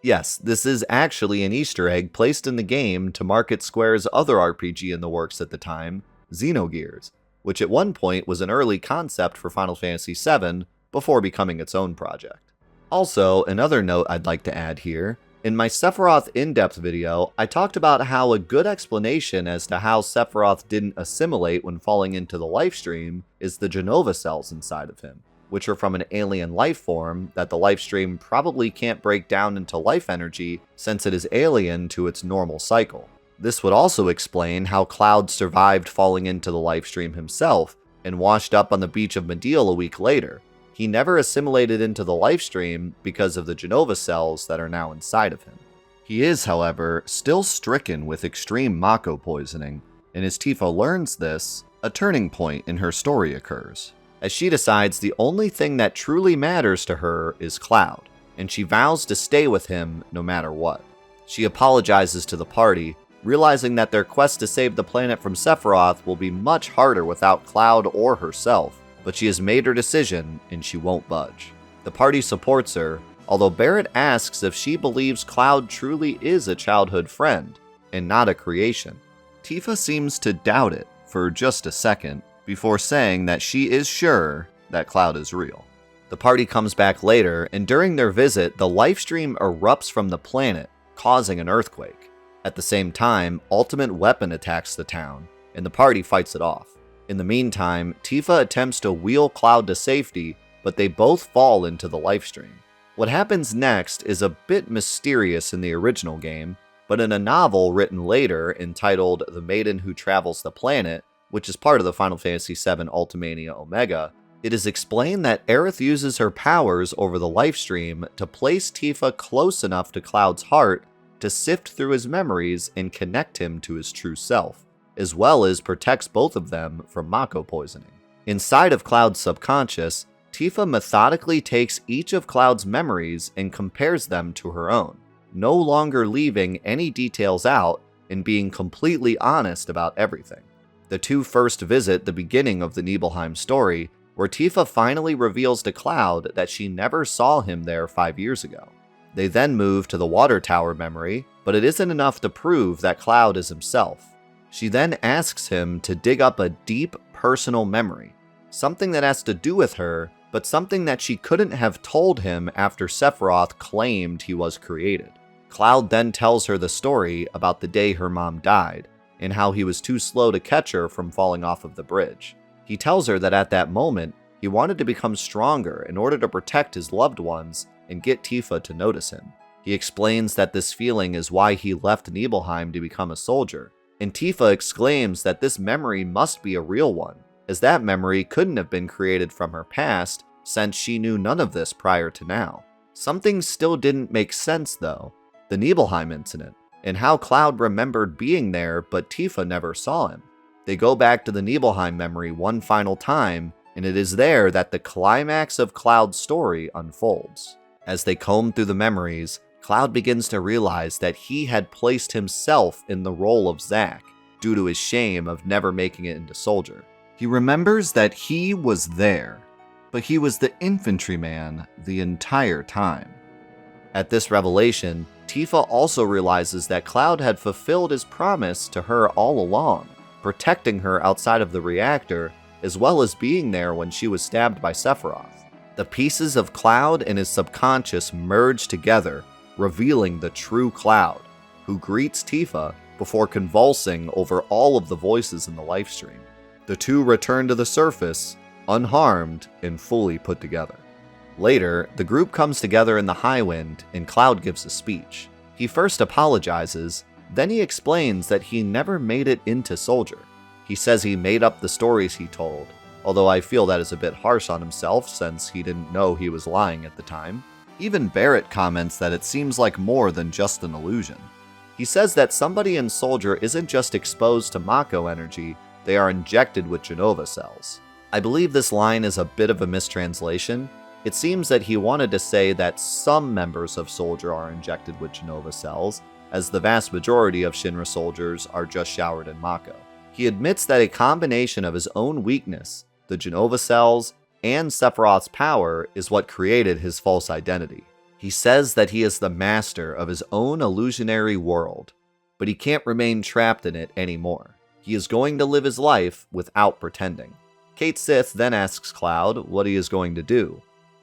Yes, this is actually an Easter egg placed in the game to market Square's other RPG in the works at the time, Xenogears, which at one point was an early concept for Final Fantasy VII before becoming its own project. Also, another note I'd like to add here, in my Sephiroth in-depth video, I talked about how a good explanation as to how Sephiroth didn't assimilate when falling into the lifestream is the Genova cells inside of him, which are from an alien life form that the lifestream probably can't break down into life energy since it is alien to its normal cycle. This would also explain how Cloud survived falling into the lifestream himself and washed up on the beach of Midgar a week later. He never assimilated into the lifestream because of the Genova cells that are now inside of him. He is, however, still stricken with extreme Mako poisoning, and as Tifa learns this, a turning point in her story occurs, as she decides the only thing that truly matters to her is Cloud, and she vows to stay with him no matter what. She apologizes to the party, realizing that their quest to save the planet from Sephiroth will be much harder without Cloud or herself, but she has made her decision and she won't budge. The party supports her, although Barrett asks if she believes Cloud truly is a childhood friend and not a creation. Tifa seems to doubt it for just a second, before saying that she is sure that Cloud is real. The party comes back later, and during their visit, the lifestream erupts from the planet, causing an earthquake. At the same time, Ultimate Weapon attacks the town, and the party fights it off. In the meantime, Tifa attempts to wheel Cloud to safety, but they both fall into the lifestream. What happens next is a bit mysterious in the original game, but in a novel written later entitled The Maiden Who Travels the Planet, which is part of the Final Fantasy VII Ultimania Omega, it is explained that Aerith uses her powers over the lifestream to place Tifa close enough to Cloud's heart to sift through his memories and connect him to his true self, as well as protects both of them from Mako poisoning. Inside of Cloud's subconscious, Tifa methodically takes each of Cloud's memories and compares them to her own, no longer leaving any details out and being completely honest about everything. The two first visit the beginning of the Nibelheim story, where Tifa finally reveals to Cloud that she never saw him there 5 years ago. They then move to the water tower memory, but it isn't enough to prove that Cloud is himself. She then asks him to dig up a deep personal memory, something that has to do with her, but something that she couldn't have told him after Sephiroth claimed he was created. Cloud then tells her the story about the day her mom died, and how he was too slow to catch her from falling off of the bridge. He tells her that at that moment, he wanted to become stronger in order to protect his loved ones and get Tifa to notice him. He explains that this feeling is why he left Nibelheim to become a soldier, and Tifa exclaims that this memory must be a real one, as that memory couldn't have been created from her past since she knew none of this prior to now. Something still didn't make sense though, the Nibelheim incident, and how Cloud remembered being there but Tifa never saw him. They go back to the Nibelheim memory one final time, and it is there that the climax of Cloud's story unfolds. As they comb through the memories, Cloud begins to realize that he had placed himself in the role of Zack, due to his shame of never making it into soldier. He remembers that he was there, but he was the infantryman the entire time. At this revelation, Tifa also realizes that Cloud had fulfilled his promise to her all along, protecting her outside of the reactor, as well as being there when she was stabbed by Sephiroth. The pieces of Cloud and his subconscious merge together, revealing the true Cloud, who greets Tifa before convulsing over all of the voices in the livestream. The two return to the surface, unharmed and fully put together. Later, the group comes together in the Highwind and Cloud gives a speech. He first apologizes, then he explains that he never made it into soldier. He says he made up the stories he told, although I feel that is a bit harsh on himself since he didn't know he was lying at the time. Even Barrett comments that it seems like more than just an illusion. He says that somebody in soldier isn't just exposed to Mako energy, they are injected with Genova cells. I believe this line is a bit of a mistranslation. It seems that he wanted to say that some members of soldier are injected with Genova cells, as the vast majority of Shinra soldiers are just showered in Mako. He admits that a combination of his own weakness, the Genova cells, and Sephiroth's power is what created his false identity. He says that he is the master of his own illusionary world, but he can't remain trapped in it anymore. He is going to live his life without pretending. Kate Sith then asks Cloud what he is going to do,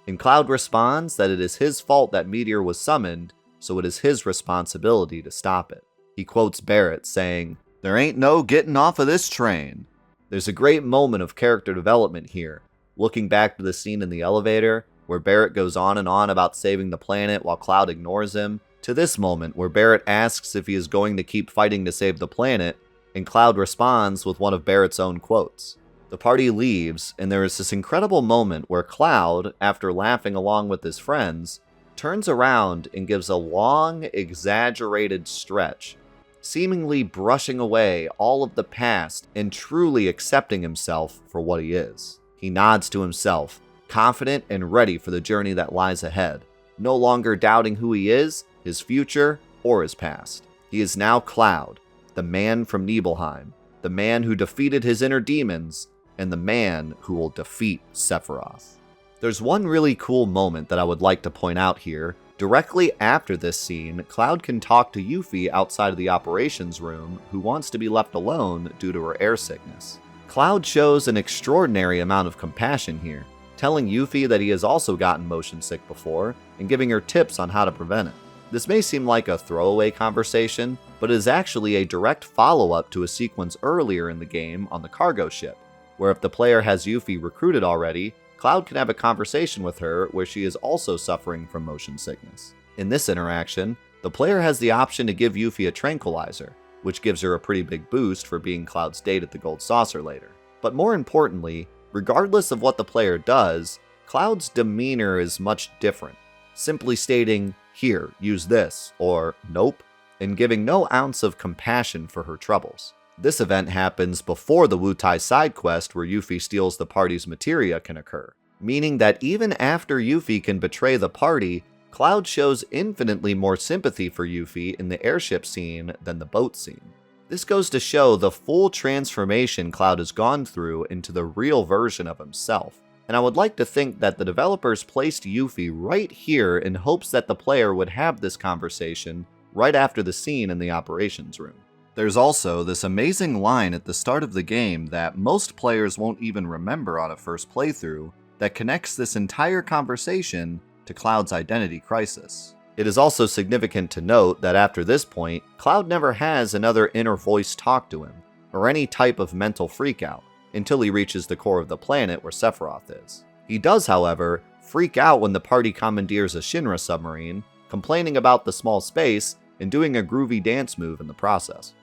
and Cloud responds that it is his fault that Meteor was summoned, so it is his responsibility to stop it. He quotes Barrett saying, "There ain't no getting off of this train." There's a great moment of character development here, looking back to the scene in the elevator, where Barrett goes on and on about saving the planet while Cloud ignores him, to this moment where Barrett asks if he is going to keep fighting to save the planet, and Cloud responds with one of Barrett's own quotes. The party leaves, and there is this incredible moment where Cloud, after laughing along with his friends, turns around and gives a long, exaggerated stretch, seemingly brushing away all of the past and truly accepting himself for what he is. He nods to himself, confident and ready for the journey that lies ahead, no longer doubting who he is, his future, or his past. He is now Cloud, the man from Nibelheim, the man who defeated his inner demons, and the man who will defeat Sephiroth. There's one really cool moment that I would like to point out here. Directly after this scene, Cloud can talk to Yuffie outside of the operations room, who wants to be left alone due to her air sickness. Cloud shows an extraordinary amount of compassion here, telling Yuffie that he has also gotten motion sick before, and giving her tips on how to prevent it. This may seem like a throwaway conversation, but it is actually a direct follow-up to a sequence earlier in the game on the cargo ship, where if the player has Yuffie recruited already, Cloud can have a conversation with her where she is also suffering from motion sickness. In this interaction, the player has the option to give Yuffie a tranquilizer, which gives her a pretty big boost for being Cloud's date at the Gold Saucer later. But more importantly, regardless of what the player does, Cloud's demeanor is much different, simply stating, "Here, use this," or "Nope," and giving no ounce of compassion for her troubles. This event happens before the Wutai side quest where Yuffie steals the party's materia can occur, meaning that even after Yuffie can betray the party, Cloud shows infinitely more sympathy for Yuffie in the airship scene than the boat scene. This goes to show the full transformation Cloud has gone through into the real version of himself, and I would like to think that the developers placed Yuffie right here in hopes that the player would have this conversation right after the scene in the operations room. There's also this amazing line at the start of the game that most players won't even remember on a first playthrough that connects this entire conversation to Cloud's identity crisis. It is also significant to note that after this point, Cloud never has another inner voice talk to him, or any type of mental freakout, until he reaches the core of the planet where Sephiroth is. He does, however, freak out when the party commandeers a Shinra submarine, complaining about the small space and doing a groovy dance move in the process.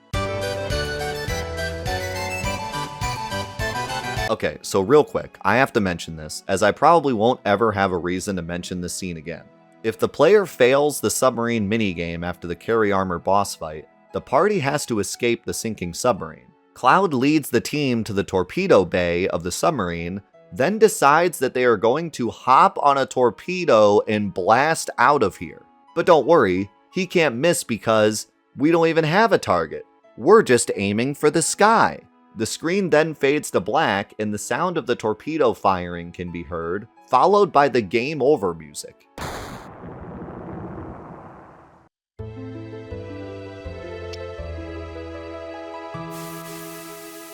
Okay, so real quick, I have to mention this, as I probably won't ever have a reason to mention this scene again. If the player fails the submarine minigame after the carry armor boss fight, the party has to escape the sinking submarine. Cloud leads the team to the torpedo bay of the submarine, then decides that they are going to hop on a torpedo and blast out of here. But don't worry, he can't miss because we don't even have a target. We're just aiming for the sky. The screen then fades to black and the sound of the torpedo firing can be heard, followed by the game over music.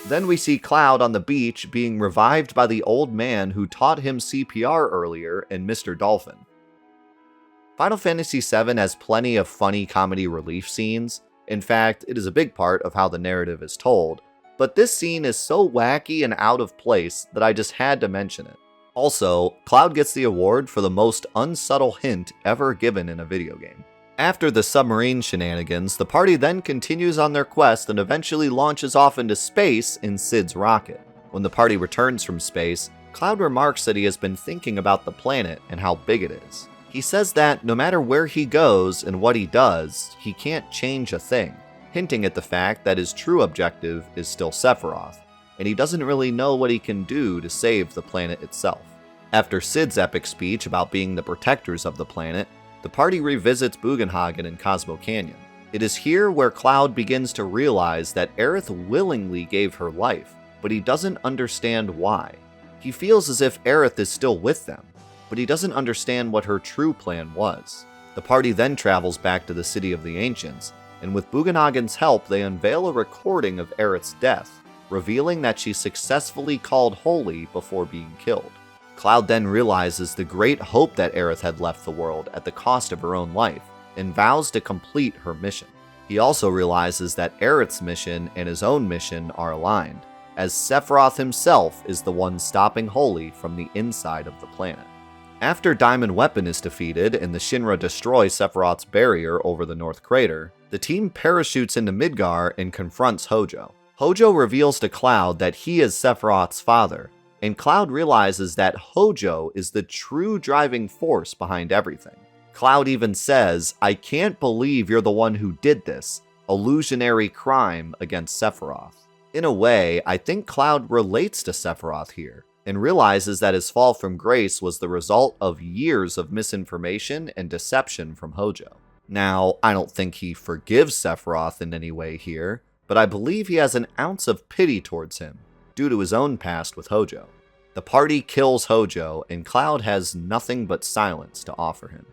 Then we see Cloud on the beach being revived by the old man who taught him CPR earlier and Mr. Dolphin. Final Fantasy VII has plenty of funny comedy relief scenes. In fact, it is a big part of how the narrative is told. But this scene is so wacky and out of place that I just had to mention it. Also, Cloud gets the award for the most unsubtle hint ever given in a video game. After the submarine shenanigans, the party then continues on their quest and eventually launches off into space in Cid's rocket. When the party returns from space, Cloud remarks that he has been thinking about the planet and how big it is. He says that no matter where he goes and what he does, he can't change a thing, hinting at the fact that his true objective is still Sephiroth, and he doesn't really know what he can do to save the planet itself. After Cid's epic speech about being the protectors of the planet, the party revisits Bugenhagen and Cosmo Canyon. It is here where Cloud begins to realize that Aerith willingly gave her life, but he doesn't understand why. He feels as if Aerith is still with them, but he doesn't understand what her true plan was. The party then travels back to the City of the Ancients, and with Bugenhagen's help they unveil a recording of Aerith's death, revealing that she successfully called holy before being killed. Cloud then realizes the great hope that Aerith had left the world at the cost of her own life, and vows to complete her mission. He also realizes that Aerith's mission and his own mission are aligned, as Sephiroth himself is the one stopping Holy from the inside of the planet. After Diamond Weapon is defeated and the Shinra destroy Sephiroth's barrier over the North Crater, the team parachutes into Midgar and confronts Hojo. Hojo reveals to Cloud that he is Sephiroth's father, and Cloud realizes that Hojo is the true driving force behind everything. Cloud even says, "I can't believe you're the one who did this, illusionary crime against Sephiroth." In a way, I think Cloud relates to Sephiroth here, and realizes that his fall from grace was the result of years of misinformation and deception from Hojo. Now, I don't think he forgives Sephiroth in any way here, but I believe he has an ounce of pity towards him, due to his own past with Hojo. The party kills Hojo, and Cloud has nothing but silence to offer him.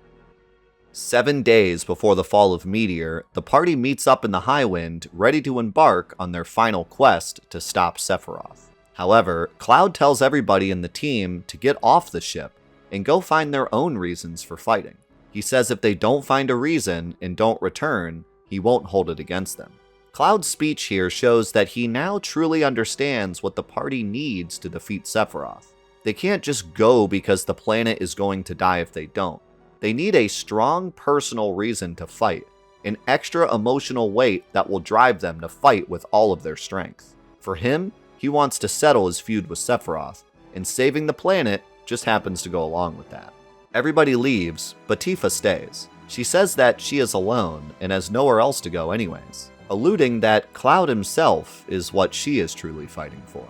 7 days before the fall of Meteor, the party meets up in the Highwind, ready to embark on their final quest to stop Sephiroth. However, Cloud tells everybody in the team to get off the ship and go find their own reasons for fighting. He says if they don't find a reason and don't return, he won't hold it against them. Cloud's speech here shows that he now truly understands what the party needs to defeat Sephiroth. They can't just go because the planet is going to die if they don't. They need a strong personal reason to fight, an extra emotional weight that will drive them to fight with all of their strength. For him, he wants to settle his feud with Sephiroth, and saving the planet just happens to go along with that. Everybody leaves, but Tifa stays. She says that she is alone and has nowhere else to go anyways, alluding that Cloud himself is what she is truly fighting for.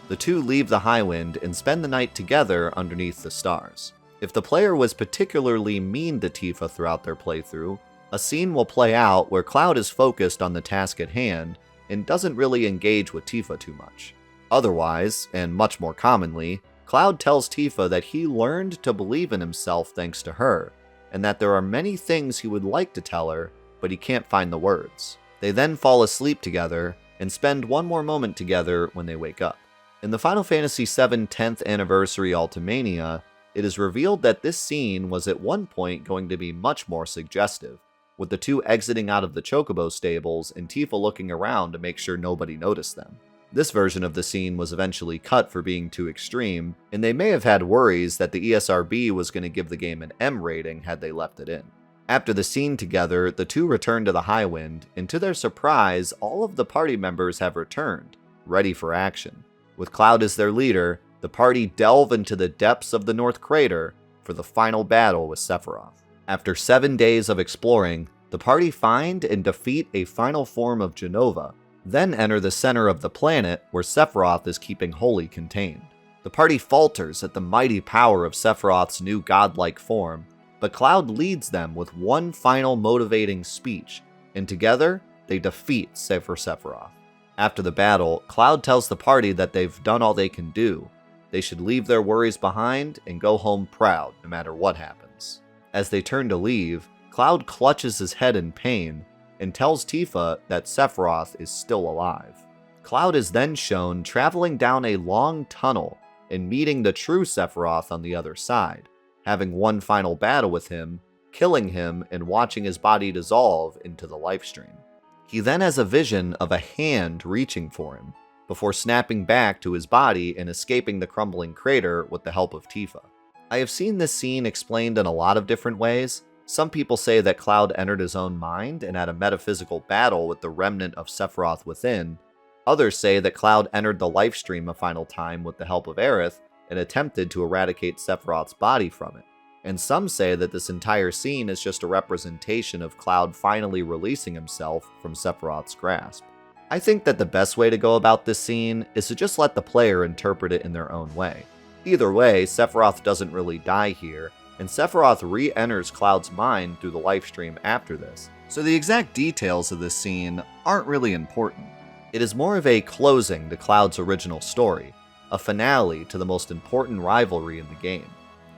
The two leave the Highwind and spend the night together underneath the stars. If the player was particularly mean to Tifa throughout their playthrough, a scene will play out where Cloud is focused on the task at hand and doesn't really engage with Tifa too much. Otherwise, and much more commonly, Cloud tells Tifa that he learned to believe in himself thanks to her, and that there are many things he would like to tell her, but he can't find the words. They then fall asleep together, and spend one more moment together when they wake up. In the Final Fantasy VII 10th Anniversary Ultimania, it is revealed that this scene was at one point going to be much more suggestive, with the two exiting out of the Chocobo stables and Tifa looking around to make sure nobody noticed them. This version of the scene was eventually cut for being too extreme, and they may have had worries that the ESRB was going to give the game an M rating had they left it in. After the scene together, the two return to the Highwind, and to their surprise, all of the party members have returned, ready for action. With Cloud as their leader, the party delve into the depths of the North Crater for the final battle with Sephiroth. After 7 days of exploring, the party find and defeat a final form of Jenova, then enter the center of the planet where Sephiroth is keeping Holy contained. The party falters at the mighty power of Sephiroth's new godlike form, but Cloud leads them with one final motivating speech, and together, they defeat Sephiroth. After the battle, Cloud tells the party that they've done all they can do. They should leave their worries behind and go home proud, no matter what happens. As they turn to leave, Cloud clutches his head in pain and tells Tifa that Sephiroth is still alive. Cloud is then shown traveling down a long tunnel and meeting the true Sephiroth on the other side, having one final battle with him, killing him, and watching his body dissolve into the lifestream. He then has a vision of a hand reaching for him, before snapping back to his body and escaping the crumbling crater with the help of Tifa. I have seen this scene explained in a lot of different ways. Some people say that Cloud entered his own mind and had a metaphysical battle with the remnant of Sephiroth within. Others say that Cloud entered the lifestream a final time with the help of Aerith and attempted to eradicate Sephiroth's body from it. And some say that this entire scene is just a representation of Cloud finally releasing himself from Sephiroth's grasp. I think that the best way to go about this scene is to just let the player interpret it in their own way. Either way, Sephiroth doesn't really die here, and Sephiroth re-enters Cloud's mind through the lifestream after this, so the exact details of this scene aren't really important. It is more of a closing to Cloud's original story, a finale to the most important rivalry in the game.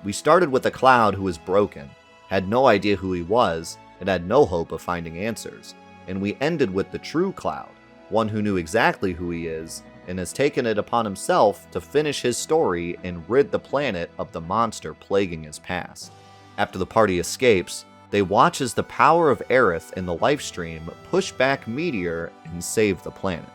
We started with a Cloud who was broken, had no idea who he was, and had no hope of finding answers, and we ended with the true Cloud, one who knew exactly who he is, and has taken it upon himself to finish his story and rid the planet of the monster plaguing his past. After the party escapes, they watch as the power of Aerith and the lifestream push back Meteor and save the planet.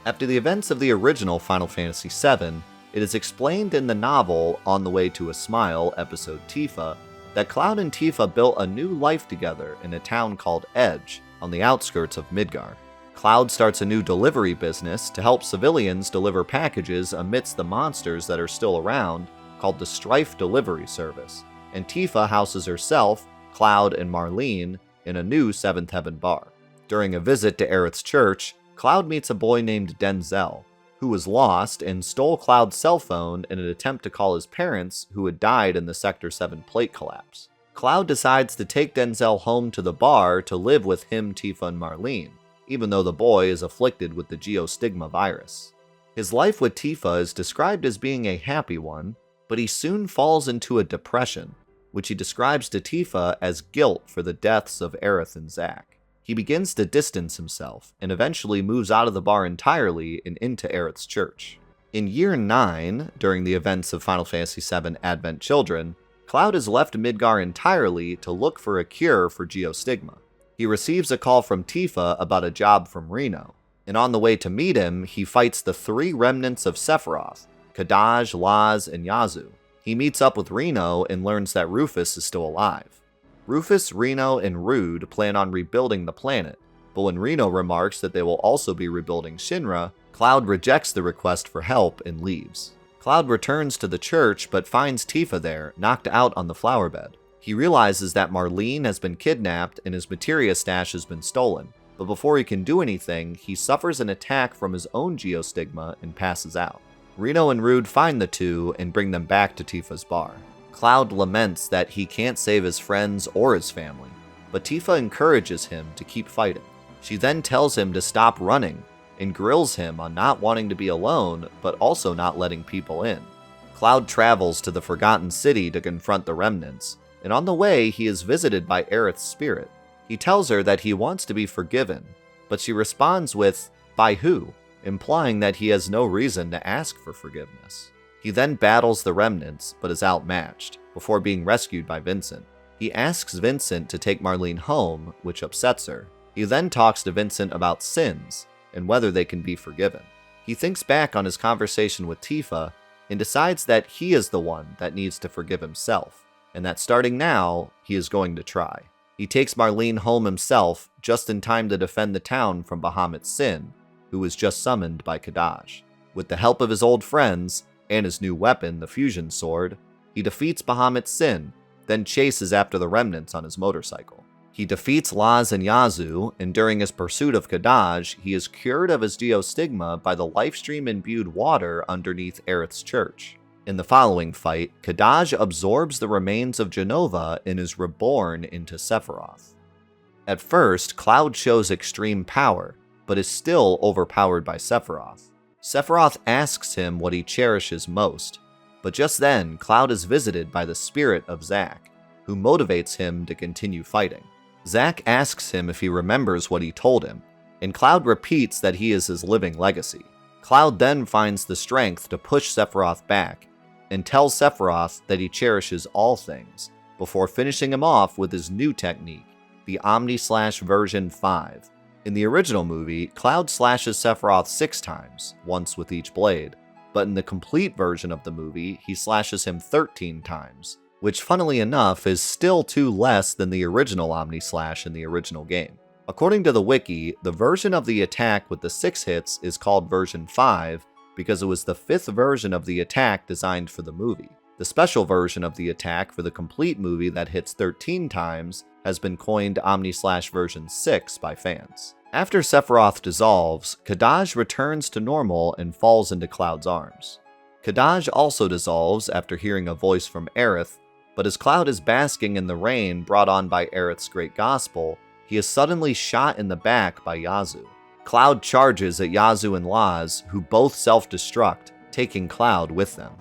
After the events of the original Final Fantasy VII, it is explained in the novel On the Way to a Smile, episode Tifa, that Cloud and Tifa built a new life together in a town called Edge, on the outskirts of Midgar. Cloud starts a new delivery business to help civilians deliver packages amidst the monsters that are still around, called the Strife Delivery Service, and Tifa houses herself, Cloud, and Marlene in a new Seventh Heaven bar. During a visit to Aerith's church, Cloud meets a boy named Denzel, who was lost and stole Cloud's cell phone in an attempt to call his parents who had died in the Sector 7 plate collapse. Cloud decides to take Denzel home to the bar to live with him, Tifa, and Marlene, even though the boy is afflicted with the geostigma virus. His life with Tifa is described as being a happy one, but he soon falls into a depression, which he describes to Tifa as guilt for the deaths of Aerith and Zack. He begins to distance himself, and eventually moves out of the bar entirely and into Aerith's church. In Year 9, during the events of Final Fantasy VII Advent Children, Cloud has left Midgar entirely to look for a cure for geostigma. He receives a call from Tifa about a job from Reno, and on the way to meet him, he fights the 3 remnants of Sephiroth, Kadaj, Laz, and Yazoo. He meets up with Reno and learns that Rufus is still alive. Rufus, Reno, and Rude plan on rebuilding the planet, but when Reno remarks that they will also be rebuilding Shinra, Cloud rejects the request for help and leaves. Cloud returns to the church but finds Tifa there, knocked out on the flower bed. He realizes that Marlene has been kidnapped and his materia stash has been stolen, but before he can do anything, he suffers an attack from his own geostigma and passes out. Reno and Rude find the two and bring them back to Tifa's bar. Cloud laments that he can't save his friends or his family, but Tifa encourages him to keep fighting. She then tells him to stop running and grills him on not wanting to be alone, but also not letting people in. Cloud travels to the Forgotten City to confront the remnants, and on the way he is visited by Aerith's spirit. He tells her that he wants to be forgiven, but she responds with, "By who?" implying that he has no reason to ask for forgiveness. He then battles the remnants, but is outmatched, before being rescued by Vincent. He asks Vincent to take Marlene home, which upsets her. He then talks to Vincent about sins, and whether they can be forgiven. He thinks back on his conversation with Tifa, and decides that he is the one that needs to forgive himself, and that starting now, he is going to try. He takes Marlene home himself, just in time to defend the town from Bahamut's Sin, who was just summoned by Kadaj. With the help of his old friends, and his new weapon, the fusion sword, he defeats Bahamut's Sin, then chases after the remnants on his motorcycle. He defeats Laz and Yazoo, and during his pursuit of Kadaj, he is cured of his geostigma by the lifestream-imbued water underneath Aerith's church. In the following fight, Kadaj absorbs the remains of Jenova and is reborn into Sephiroth. At first, Cloud shows extreme power, but is still overpowered by Sephiroth. Sephiroth asks him what he cherishes most, but just then, Cloud is visited by the spirit of Zack, who motivates him to continue fighting. Zack asks him if he remembers what he told him, and Cloud repeats that he is his living legacy. Cloud then finds the strength to push Sephiroth back, and tells Sephiroth that he cherishes all things, before finishing him off with his new technique, the Omni-Slash version 5. In the original movie, Cloud slashes Sephiroth 6 times, once with each blade, but in the complete version of the movie, he slashes him 13 times, which funnily enough is still 2 less than the original Omni-Slash in the original game. According to the wiki, the version of the attack with the 6 hits is called version 5 because it was the 5th version of the attack designed for the movie. The special version of the attack for the complete movie that hits 13 times has been coined Omni-Slash version 6 by fans. After Sephiroth dissolves, Kadaj returns to normal and falls into Cloud's arms. Kadaj also dissolves after hearing a voice from Aerith, but as Cloud is basking in the rain brought on by Aerith's great gospel, he is suddenly shot in the back by Yazoo. Cloud charges at Yazoo and Laz, who both self-destruct, taking Cloud with them.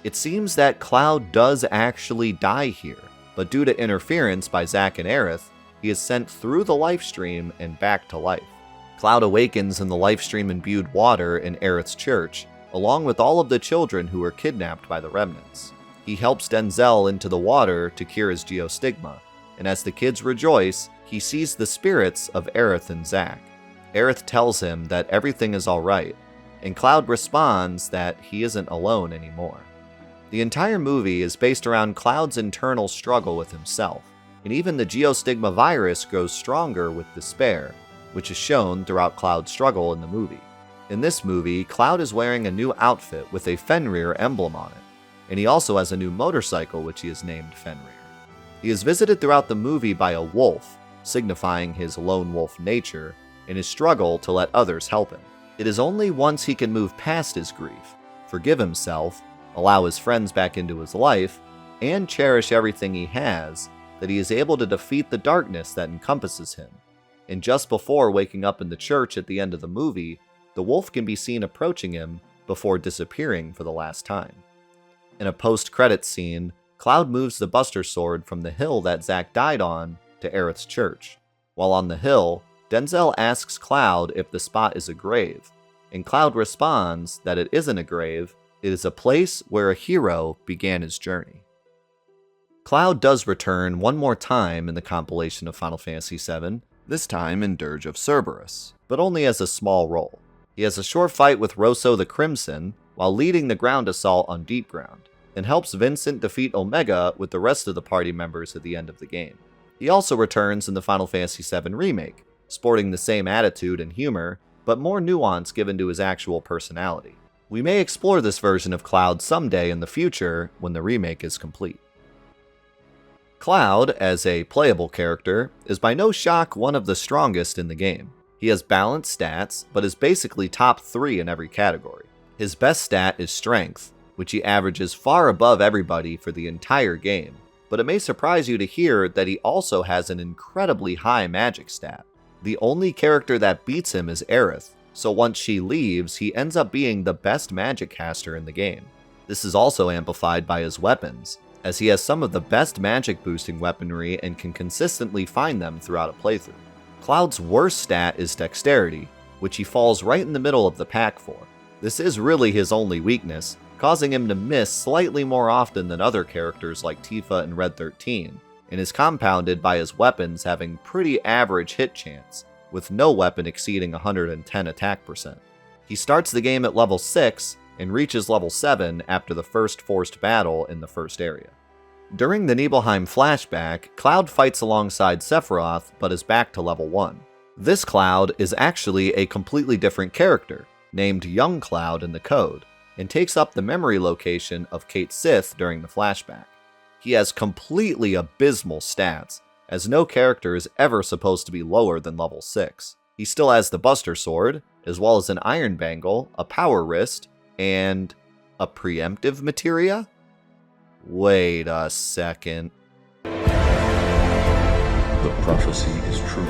It seems that Cloud does actually die here, but due to interference by Zack and Aerith, he is sent through the lifestream and back to life. Cloud awakens in the lifestream-imbued water in Aerith's church, along with all of the children who were kidnapped by the remnants. He helps Denzel into the water to cure his geostigma, and as the kids rejoice, he sees the spirits of Aerith and Zack. Aerith tells him that everything is alright, and Cloud responds that he isn't alone anymore. The entire movie is based around Cloud's internal struggle with himself, and even the geostigma virus grows stronger with despair, which is shown throughout Cloud's struggle in the movie. In this movie, Cloud is wearing a new outfit with a FFVIIR emblem on it, and he also has a new motorcycle which he has named FFVIIR. He is visited throughout the movie by a wolf, signifying his lone wolf nature, and his struggle to let others help him. It is only once he can move past his grief, forgive himself, allow his friends back into his life, and cherish everything he has, that he is able to defeat the darkness that encompasses him. And just before waking up in the church at the end of the movie, the wolf can be seen approaching him before disappearing for the last time. In a post-credits scene, Cloud moves the Buster Sword from the hill that Zack died on to Aerith's church. While on the hill, Denzel asks Cloud if the spot is a grave, and Cloud responds that it isn't a grave, it is a place where a hero began his journey. Cloud does return one more time in the compilation of Final Fantasy VII, this time in Dirge of Cerberus, but only as a small role. He has a short fight with Rosso the Crimson while leading the ground assault on Deep Ground, and helps Vincent defeat Omega with the rest of the party members at the end of the game. He also returns in the Final Fantasy VII Remake, sporting the same attitude and humor, but more nuance given to his actual personality. We may explore this version of Cloud someday in the future when the remake is complete. Cloud, as a playable character, is by no shock one of the strongest in the game. He has balanced stats, but is basically top 3 in every category. His best stat is Strength, which he averages far above everybody for the entire game, but it may surprise you to hear that he also has an incredibly high magic stat. The only character that beats him is Aerith, so once she leaves, he ends up being the best magic caster in the game. This is also amplified by his weapons, as he has some of the best magic boosting weaponry and can consistently find them throughout a playthrough. Cloud's worst stat is dexterity, which he falls right in the middle of the pack for. This is really his only weakness, causing him to miss slightly more often than other characters like Tifa and Red 13, and is compounded by his weapons having pretty average hit chance, with no weapon exceeding 110 attack percent. He starts the game at level 6 and reaches level 7 after the first forced battle in the first area. During the Nibelheim flashback, Cloud fights alongside Sephiroth but is back to level 1. This Cloud is actually a completely different character, named Young Cloud in the code, and takes up the memory location of Cait Sith during the flashback. He has completely abysmal stats, as no character is ever supposed to be lower than level 6. He still has the Buster Sword, as well as an Iron Bangle, a Power Wrist, and a Preemptive Materia? Wait a second. The prophecy is true.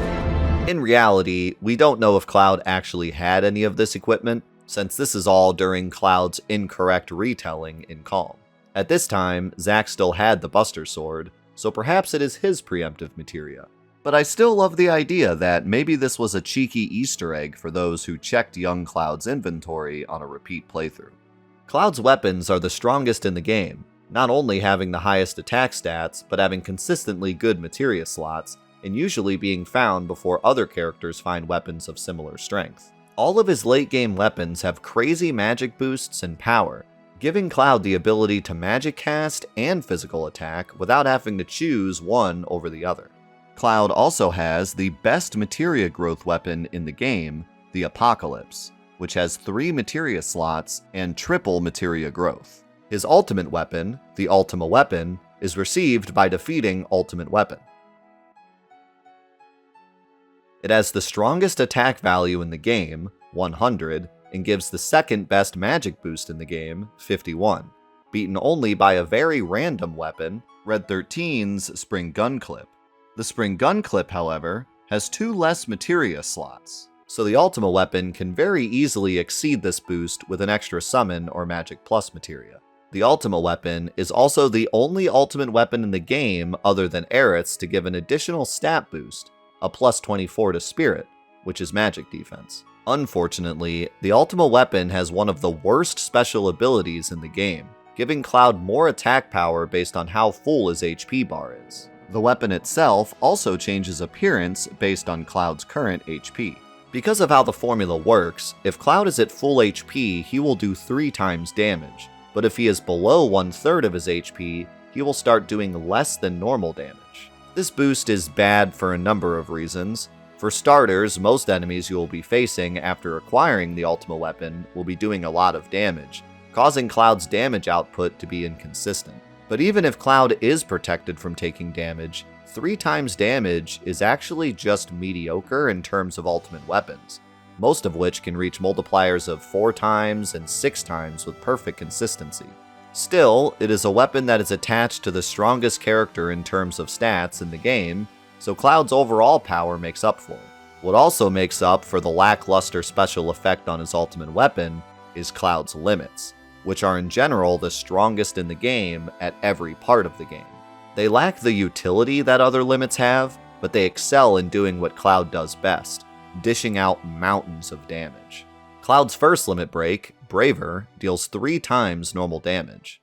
In reality, we don't know if Cloud actually had any of this equipment, since this is all during Cloud's incorrect retelling in Calm. At this time, Zack still had the Buster Sword, so perhaps it is his preemptive materia. But I still love the idea that maybe this was a cheeky Easter egg for those who checked young Cloud's inventory on a repeat playthrough. Cloud's weapons are the strongest in the game, not only having the highest attack stats, but having consistently good materia slots, and usually being found before other characters find weapons of similar strength. All of his late game weapons have crazy magic boosts and power, giving Cloud the ability to magic cast and physical attack without having to choose one over the other. Cloud also has the best materia growth weapon in the game, the Apocalypse, which has 3 materia slots and triple materia growth. His ultimate weapon, the Ultima Weapon, is received by defeating Ultimate Weapon. It has the strongest attack value in the game, 100, and gives the second best magic boost in the game, 51, beaten only by a very random weapon, Red 13's Spring Gun Clip. The Spring Gun Clip, however, has 2 less materia slots, so the Ultima Weapon can very easily exceed this boost with an extra summon or Magic Plus materia. The Ultima Weapon is also the only ultimate weapon in the game other than Aerith's to give an additional stat boost, a plus 24 to Spirit, which is magic defense. Unfortunately, the Ultima Weapon has one of the worst special abilities in the game, giving Cloud more attack power based on how full his HP bar is. The weapon itself also changes appearance based on Cloud's current HP. Because of how the formula works, if Cloud is at full HP, he will do 3 times damage, but if he is below 1/3 of his HP, he will start doing less than normal damage. This boost is bad for a number of reasons. For starters, most enemies you will be facing after acquiring the Ultima Weapon will be doing a lot of damage, causing Cloud's damage output to be inconsistent. But even if Cloud is protected from taking damage, 3 times damage is actually just mediocre in terms of ultimate weapons, most of which can reach multipliers of 4 times and 6 times with perfect consistency. Still, it is a weapon that is attached to the strongest character in terms of stats in the game, so Cloud's overall power makes up for it. What also makes up for the lackluster special effect on his ultimate weapon is Cloud's limits, which are in general the strongest in the game at every part of the game. They lack the utility that other limits have, but they excel in doing what Cloud does best, dishing out mountains of damage. Cloud's first limit break, Braver, deals 3 times normal damage.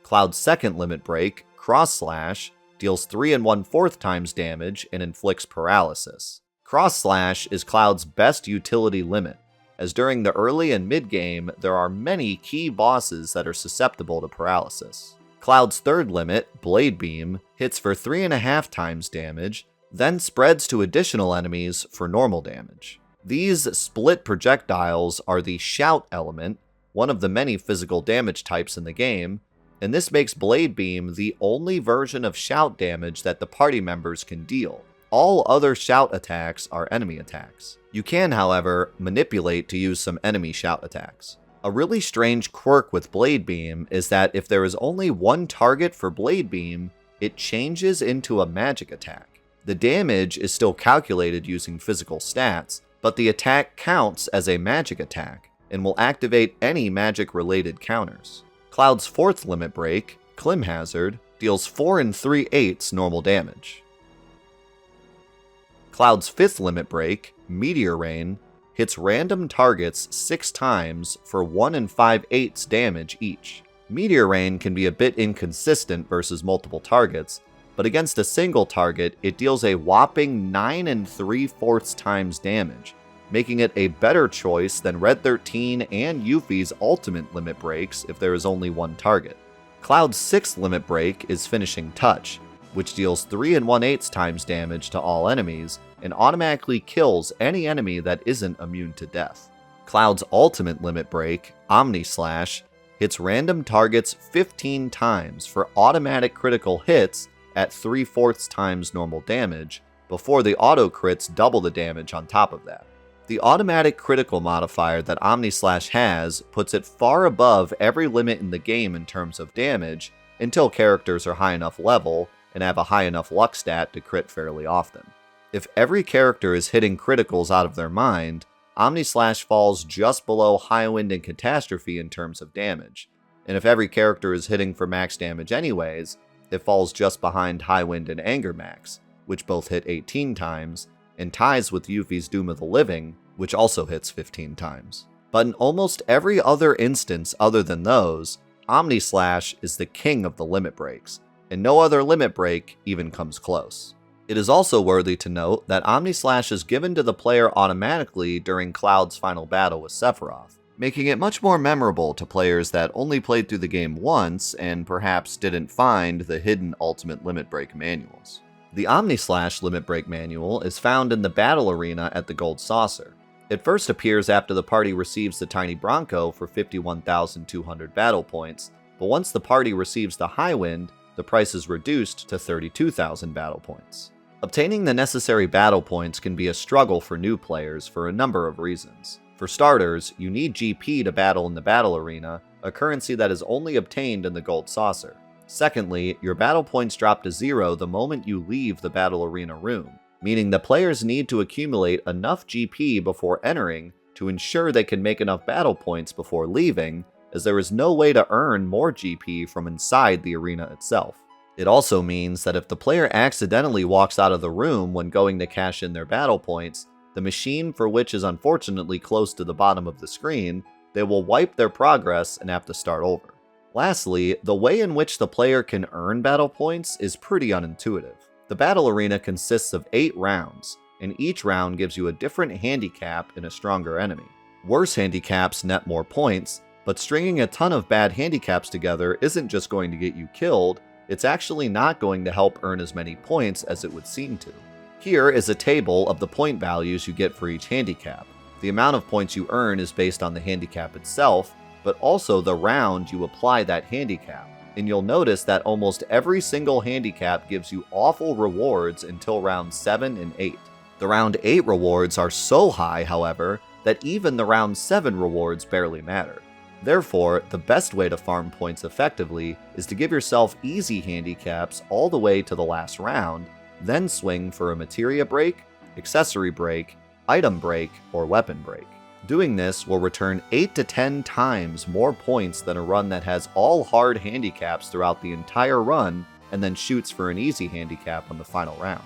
Cloud's second limit break, Cross Slash, deals 3 1/4 times damage and inflicts paralysis. Cross Slash is Cloud's best utility limit, as during the early and mid-game there are many key bosses that are susceptible to paralysis. Cloud's third limit, Blade Beam, hits for 3.5 times damage, then spreads to additional enemies for normal damage. These split projectiles are the Shout element, one of the many physical damage types in the game, and this makes Blade Beam the only version of Shout damage that the party members can deal. All other Shout attacks are enemy attacks. You can, however, manipulate to use some enemy Shout attacks. A really strange quirk with Blade Beam is that if there is only one target for Blade Beam, it changes into a magic attack. The damage is still calculated using physical stats, but the attack counts as a magic attack and will activate any magic-related counters. Cloud's fourth limit break, Clim Hazard, deals 4 3/8 normal damage. Cloud's fifth limit break, Meteor Rain, hits random targets 6 times for 1 5/8 damage each. Meteor Rain can be a bit inconsistent versus multiple targets, but against a single target, it deals a whopping 9 3/4 times damage, making it a better choice than Red 13 and Yuffie's ultimate limit breaks if there is only one target. Cloud's sixth limit break is Finishing Touch, which deals 3 1/8 times damage to all enemies and automatically kills any enemy that isn't immune to death. Cloud's ultimate limit break, Omni Slash, hits random targets 15 times for automatic critical hits at 3/4 times normal damage, before the auto crits double the damage on top of that. The automatic critical modifier that Omni Slash has puts it far above every limit in the game in terms of damage, until characters are high enough level and have a high enough luck stat to crit fairly often. If every character is hitting criticals out of their mind, Omni Slash falls just below High Wind and Catastrophe in terms of damage, and if every character is hitting for max damage anyways, it falls just behind High Wind and Anger Max, which both hit 18 times, and ties with Yuffie's Doom of the Living, which also hits 15 times. But in almost every other instance other than those, Omni Slash is the king of the limit breaks, and no other limit break even comes close. It is also worthy to note that Omni Slash is given to the player automatically during Cloud's final battle with Sephiroth, making it much more memorable to players that only played through the game once and perhaps didn't find the hidden ultimate limit break manuals. The Omni Slash limit break manual is found in the battle arena at the Gold Saucer. It first appears after the party receives the Tiny Bronco for 51,200 battle points, but once the party receives the High Wind, the price is reduced to 32,000 battle points. Obtaining the necessary battle points can be a struggle for new players for a number of reasons. For starters, you need GP to battle in the battle arena, a currency that is only obtained in the Gold Saucer. Secondly, your battle points drop to 0 the moment you leave the battle arena room, meaning the players need to accumulate enough GP before entering to ensure they can make enough battle points before leaving, as there is no way to earn more GP from inside the arena itself. It also means that if the player accidentally walks out of the room when going to cash in their battle points, the machine for which is unfortunately close to the bottom of the screen, they will wipe their progress and have to start over. Lastly, the way in which the player can earn battle points is pretty unintuitive. The battle arena consists of 8 rounds, and each round gives you a different handicap and a stronger enemy. Worse handicaps net more points, but stringing a ton of bad handicaps together isn't just going to get you killed, it's actually not going to help earn as many points as it would seem to. Here is a table of the point values you get for each handicap. The amount of points you earn is based on the handicap itself, but also the round you apply that handicap. And you'll notice that almost every single handicap gives you awful rewards until round 7 and 8. The round 8 rewards are so high, however, that even the round 7 rewards barely matter. Therefore, the best way to farm points effectively is to give yourself easy handicaps all the way to the last round, then swing for a materia break, accessory break, item break, or weapon break. Doing this will return 8 to 10 times more points than a run that has all hard handicaps throughout the entire run and then shoots for an easy handicap on the final round.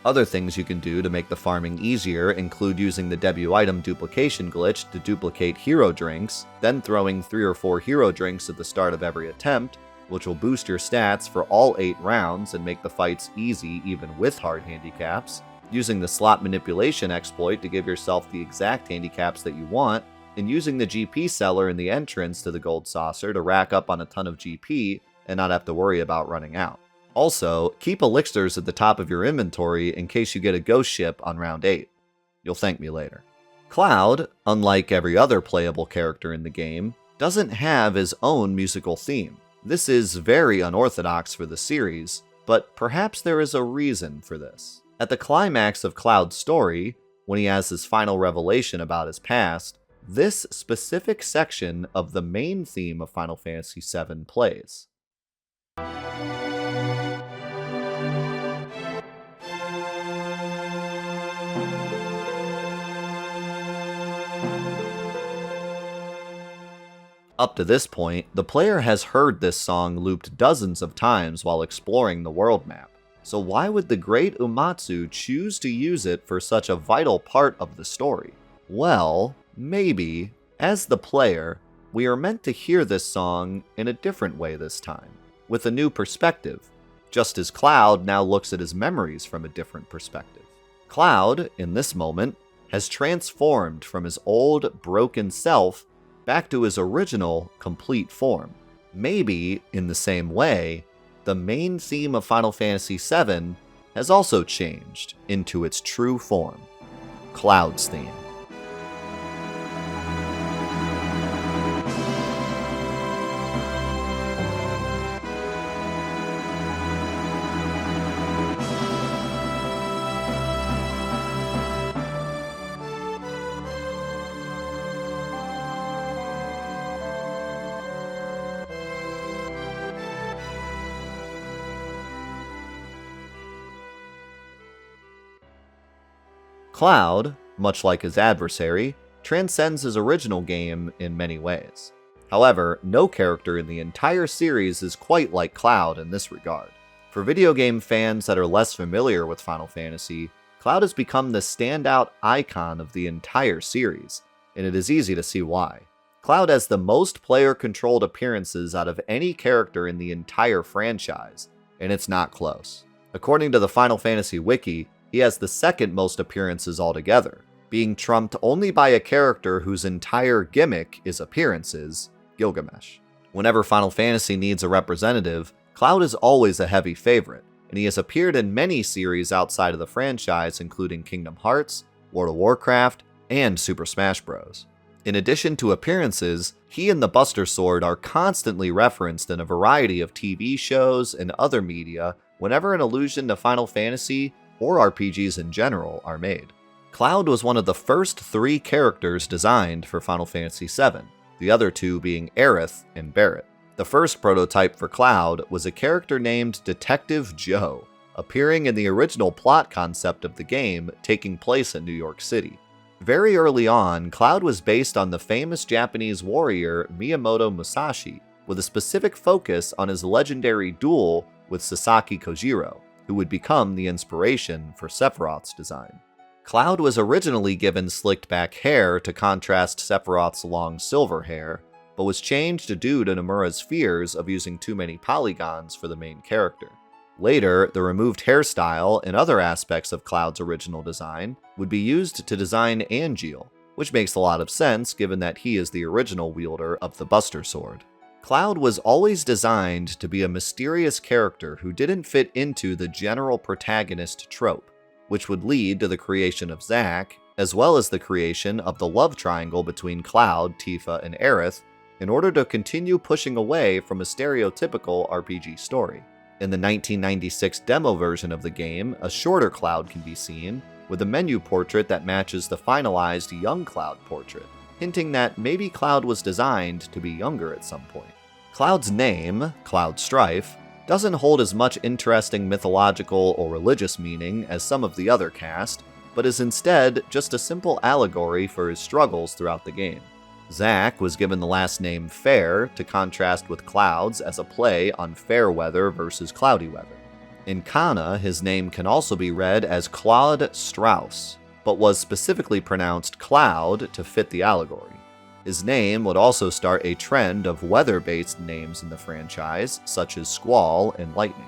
Other things you can do to make the farming easier include using the debut item duplication glitch to duplicate hero drinks, then throwing 3 or 4 hero drinks at the start of every attempt, which will boost your stats for all 8 rounds and make the fights easy even with hard handicaps, using the slot manipulation exploit to give yourself the exact handicaps that you want, and using the GP seller in the entrance to the Gold Saucer to rack up on a ton of GP and not have to worry about running out. Also, keep elixirs at the top of your inventory in case you get a ghost ship on round 8. You'll thank me later. Cloud, unlike every other playable character in the game, doesn't have his own musical theme. This is very unorthodox for the series, but perhaps there is a reason for this. At the climax of Cloud's story, when he has his final revelation about his past, this specific section of the main theme of Final Fantasy VII plays. Up to this point, the player has heard this song looped dozens of times while exploring the world map. So why would the great Uematsu choose to use it for such a vital part of the story? Well, maybe, as the player, we are meant to hear this song in a different way this time, with a new perspective, just as Cloud now looks at his memories from a different perspective. Cloud, in this moment, has transformed from his old, broken self back to his original, complete form. Maybe, in the same way, the main theme of Final Fantasy VII has also changed into its true form, Cloud's theme. Cloud, much like his adversary, transcends his original game in many ways. However, no character in the entire series is quite like Cloud in this regard. For video game fans that are less familiar with Final Fantasy, Cloud has become the standout icon of the entire series, and it is easy to see why. Cloud has the most player-controlled appearances out of any character in the entire franchise, and it's not close. According to the Final Fantasy Wiki, he has the second most appearances altogether, being trumped only by a character whose entire gimmick is appearances, Gilgamesh. Whenever Final Fantasy needs a representative, Cloud is always a heavy favorite, and he has appeared in many series outside of the franchise including Kingdom Hearts, World of Warcraft, and Super Smash Bros. In addition to appearances, he and the Buster Sword are constantly referenced in a variety of TV shows and other media whenever an allusion to Final Fantasy or RPGs in general are made. Cloud was one of the first 3 characters designed for Final Fantasy VII, the other 2 being Aerith and Barret. The first prototype for Cloud was a character named Detective Joe, appearing in the original plot concept of the game taking place in New York City. Very early on, Cloud was based on the famous Japanese warrior Miyamoto Musashi, with a specific focus on his legendary duel with Sasaki Kojiro, who would become the inspiration for Sephiroth's design. Cloud was originally given slicked back hair to contrast Sephiroth's long silver hair, but was changed due to Nomura's fears of using too many polygons for the main character. Later, the removed hairstyle and other aspects of Cloud's original design would be used to design Angeal, which makes a lot of sense given that he is the original wielder of the Buster Sword. Cloud was always designed to be a mysterious character who didn't fit into the general protagonist trope, which would lead to the creation of Zack, as well as the creation of the love triangle between Cloud, Tifa, and Aerith, in order to continue pushing away from a stereotypical RPG story. In the 1996 demo version of the game, a shorter Cloud can be seen, with a menu portrait that matches the finalized young Cloud portrait, hinting that maybe Cloud was designed to be younger at some point. Cloud's name, Cloud Strife, doesn't hold as much interesting mythological or religious meaning as some of the other cast, but is instead just a simple allegory for his struggles throughout the game. Zack was given the last name Fair to contrast with Cloud's as a play on fair weather versus cloudy weather. In Kana, his name can also be read as Claude Strauss, but was specifically pronounced Cloud to fit the allegory. His name would also start a trend of weather-based names in the franchise, such as Squall and Lightning.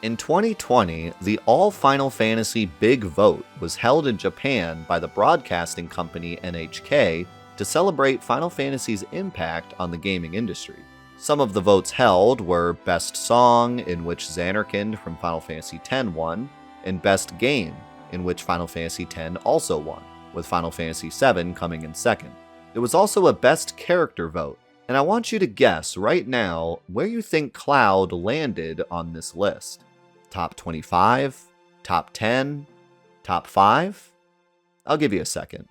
In 2020, the All Final Fantasy Big Vote was held in Japan by the broadcasting company NHK to celebrate Final Fantasy's impact on the gaming industry. Some of the votes held were Best Song, in which Xanarkand from Final Fantasy X won, and Best Game, in which Final Fantasy X also won, with Final Fantasy VII coming in second. There was also a Best Character vote, and I want you to guess right now where you think Cloud landed on this list. Top 25? Top 10? Top 5? I'll give you a second.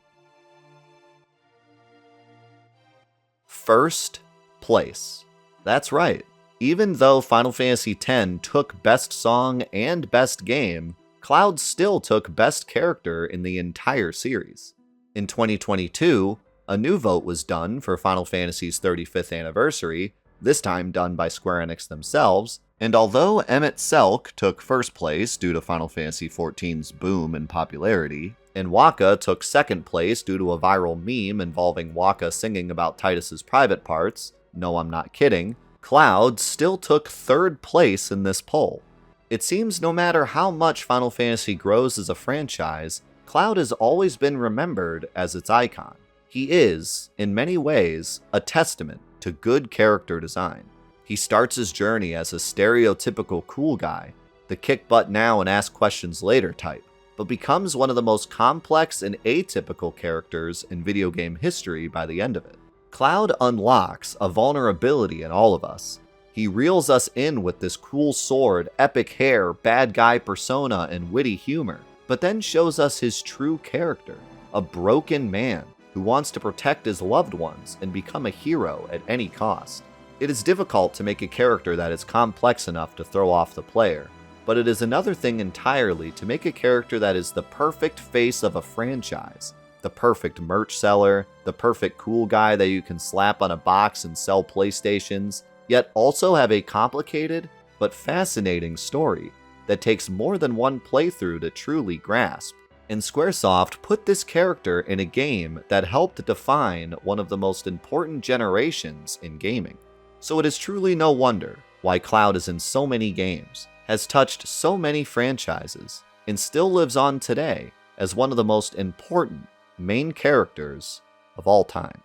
First place. That's right. Even though Final Fantasy X took Best Song and Best Game, Cloud still took Best Character in the entire series. In 2022, A new vote was done for Final Fantasy's 35th anniversary, this time done by Square Enix themselves, and although Emmett Selk took first place due to Final Fantasy XIV's boom in popularity, and Waka took second place due to a viral meme involving Waka singing about Titus's private parts, no I'm not kidding, Cloud still took third place in this poll. It seems no matter how much Final Fantasy grows as a franchise, Cloud has always been remembered as its icon. He is, in many ways, a testament to good character design. He starts his journey as a stereotypical cool guy, the kick butt now and ask questions later type, but becomes one of the most complex and atypical characters in video game history by the end of it. Cloud unlocks a vulnerability in all of us. He reels us in with this cool sword, epic hair, bad guy persona, and witty humor, but then shows us his true character, a broken man who wants to protect his loved ones and become a hero at any cost. It is difficult to make a character that is complex enough to throw off the player, but it is another thing entirely to make a character that is the perfect face of a franchise, the perfect merch seller, the perfect cool guy that you can slap on a box and sell PlayStations, yet also have a complicated but fascinating story that takes more than one playthrough to truly grasp. And Squaresoft put this character in a game that helped define one of the most important generations in gaming. So it is truly no wonder why Cloud is in so many games, has touched so many franchises, and still lives on today as one of the most important main characters of all time.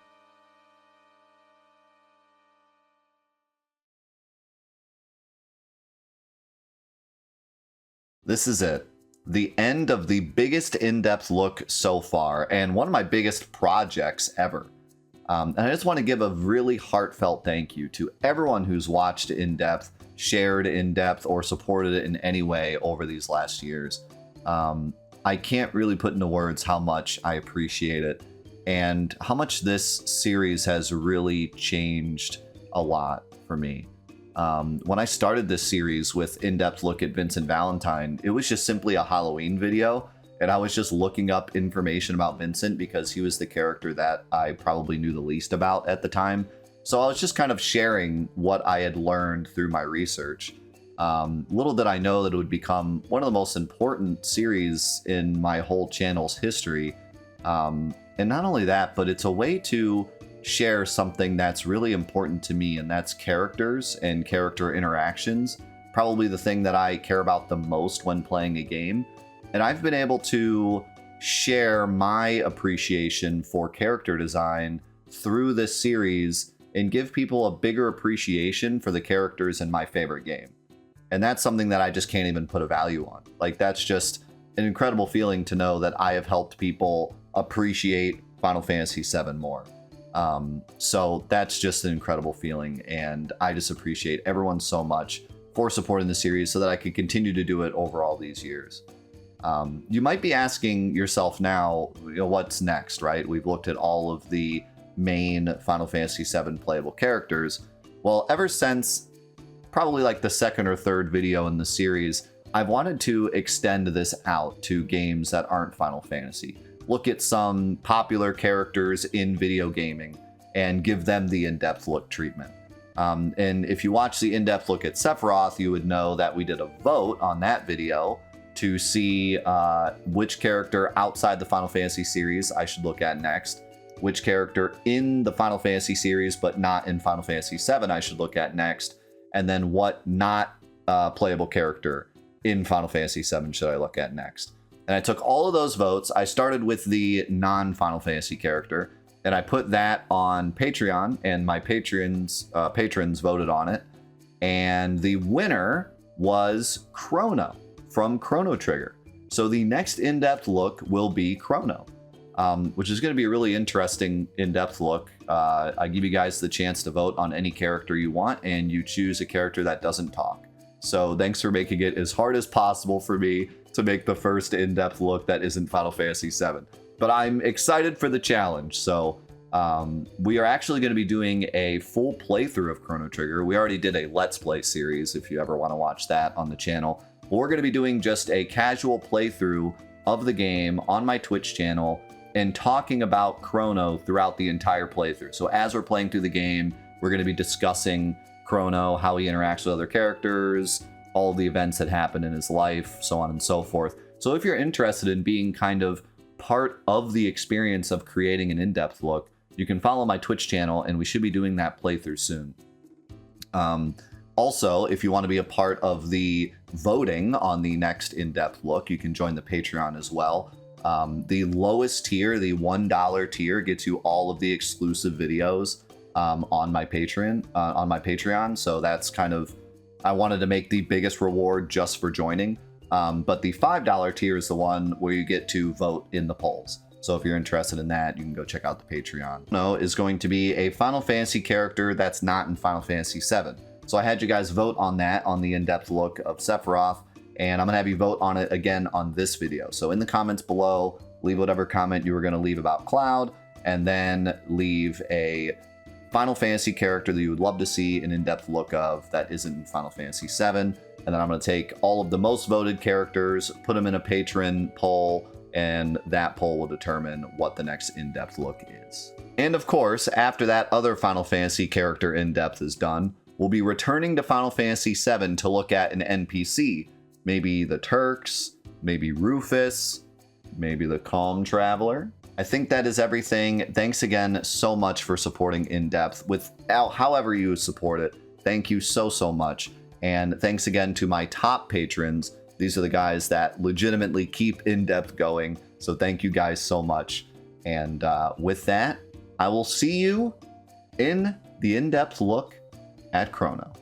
This is it. The end of the biggest in-depth look so far, and one of my biggest projects ever. And I just want to give a really heartfelt thank you to everyone who's watched in-depth, shared in-depth, or supported it in any way over these last years. I can't really put into words how much I appreciate it, and how much this series has really changed a lot for me. When I started this series with in-depth look at Vincent Valentine, it was just simply a Halloween video, and I was just looking up information about Vincent because he was the character that I probably knew the least about at the time. So I was just kind of sharing what I had learned through my research. Little did I know that it would become one of the most important series in my whole channel's history. And not only that, but it's a way to share something that's really important to me, and that's characters and character interactions. Probably the thing that I care about the most when playing a game. And I've been able to share my appreciation for character design through this series and give people a bigger appreciation for the characters in my favorite game. And that's something that I just can't even put a value on. Like, that's just an incredible feeling to know that I have helped people appreciate Final Fantasy VII more. So that's just an incredible feeling, and I just appreciate everyone so much for supporting the series so that I could continue to do it over all these years. You might be asking yourself now, what's next, right? We've looked at all of the main Final Fantasy VII playable characters. Well, ever since probably like the second or third video in the series, I've wanted to extend this out to games that aren't Final Fantasy. Look at some popular characters in video gaming and give them the in-depth look treatment. And if you watch the in-depth look at Sephiroth, you would know that we did a vote on that video to see which character outside the Final Fantasy series I should look at next, which character in the Final Fantasy series but not in Final Fantasy VII I should look at next, and then what not playable character in Final Fantasy VII should I look at next. And I took all of those votes. I started with the non-Final Fantasy character, and I put that on Patreon, and my patrons voted on it. And the winner was Chrono from Chrono Trigger. So the next in-depth look will be Chrono, which is going to be a really interesting in-depth look. I give you guys the chance to vote on any character you want, and you choose a character that doesn't talk. So thanks for making it as hard as possible for me to make the first in-depth look that isn't Final Fantasy VII. But I'm excited for the challenge. So we are actually going to be doing a full playthrough of Chrono Trigger. We already did a Let's Play series, if you ever want to watch that on the channel. But we're going to be doing just a casual playthrough of the game on my Twitch channel and talking about Chrono throughout the entire playthrough. So as we're playing through the game, we're going to be discussing Chrono, how he interacts with other characters, all the events that happen in his life, so on and so forth. So if you're interested in being kind of part of the experience of creating an in-depth look, you can follow my Twitch channel, and we should be doing that playthrough soon. Also, if you want to be a part of the voting on the next in-depth look, you can join the Patreon as well. The lowest tier, the $1 tier, gets you all of the exclusive videos on my Patreon. So that's kind of, I wanted to make the biggest reward just for joining. But the $5 tier is the one where you get to vote in the polls. So if you're interested in that, you can go check out the Patreon. No, is going to be a Final Fantasy character that's not in Final Fantasy VII. So I had you guys vote on that on the in-depth look of Sephiroth, and I'm gonna have you vote on it again on this video. So in the comments below, leave whatever comment you were gonna leave about Cloud, and then leave a Final Fantasy character that you would love to see an in-depth look of that isn't in Final Fantasy VII. And then I'm gonna take all of the most voted characters, put them in a patron poll, and that poll will determine what the next in-depth look is. And of course, after that other Final Fantasy character in-depth is done, we'll be returning to Final Fantasy VII to look at an NPC. Maybe the Turks, maybe Rufus, maybe the Calm Traveler. I think that is everything. Thanks again so much for supporting In-Depth without however you support it. Thank you so much. And thanks again to my top patrons. These are the guys that legitimately keep In-Depth going. So thank you guys so much. And with that, I will see you in the in-depth look at Chrono.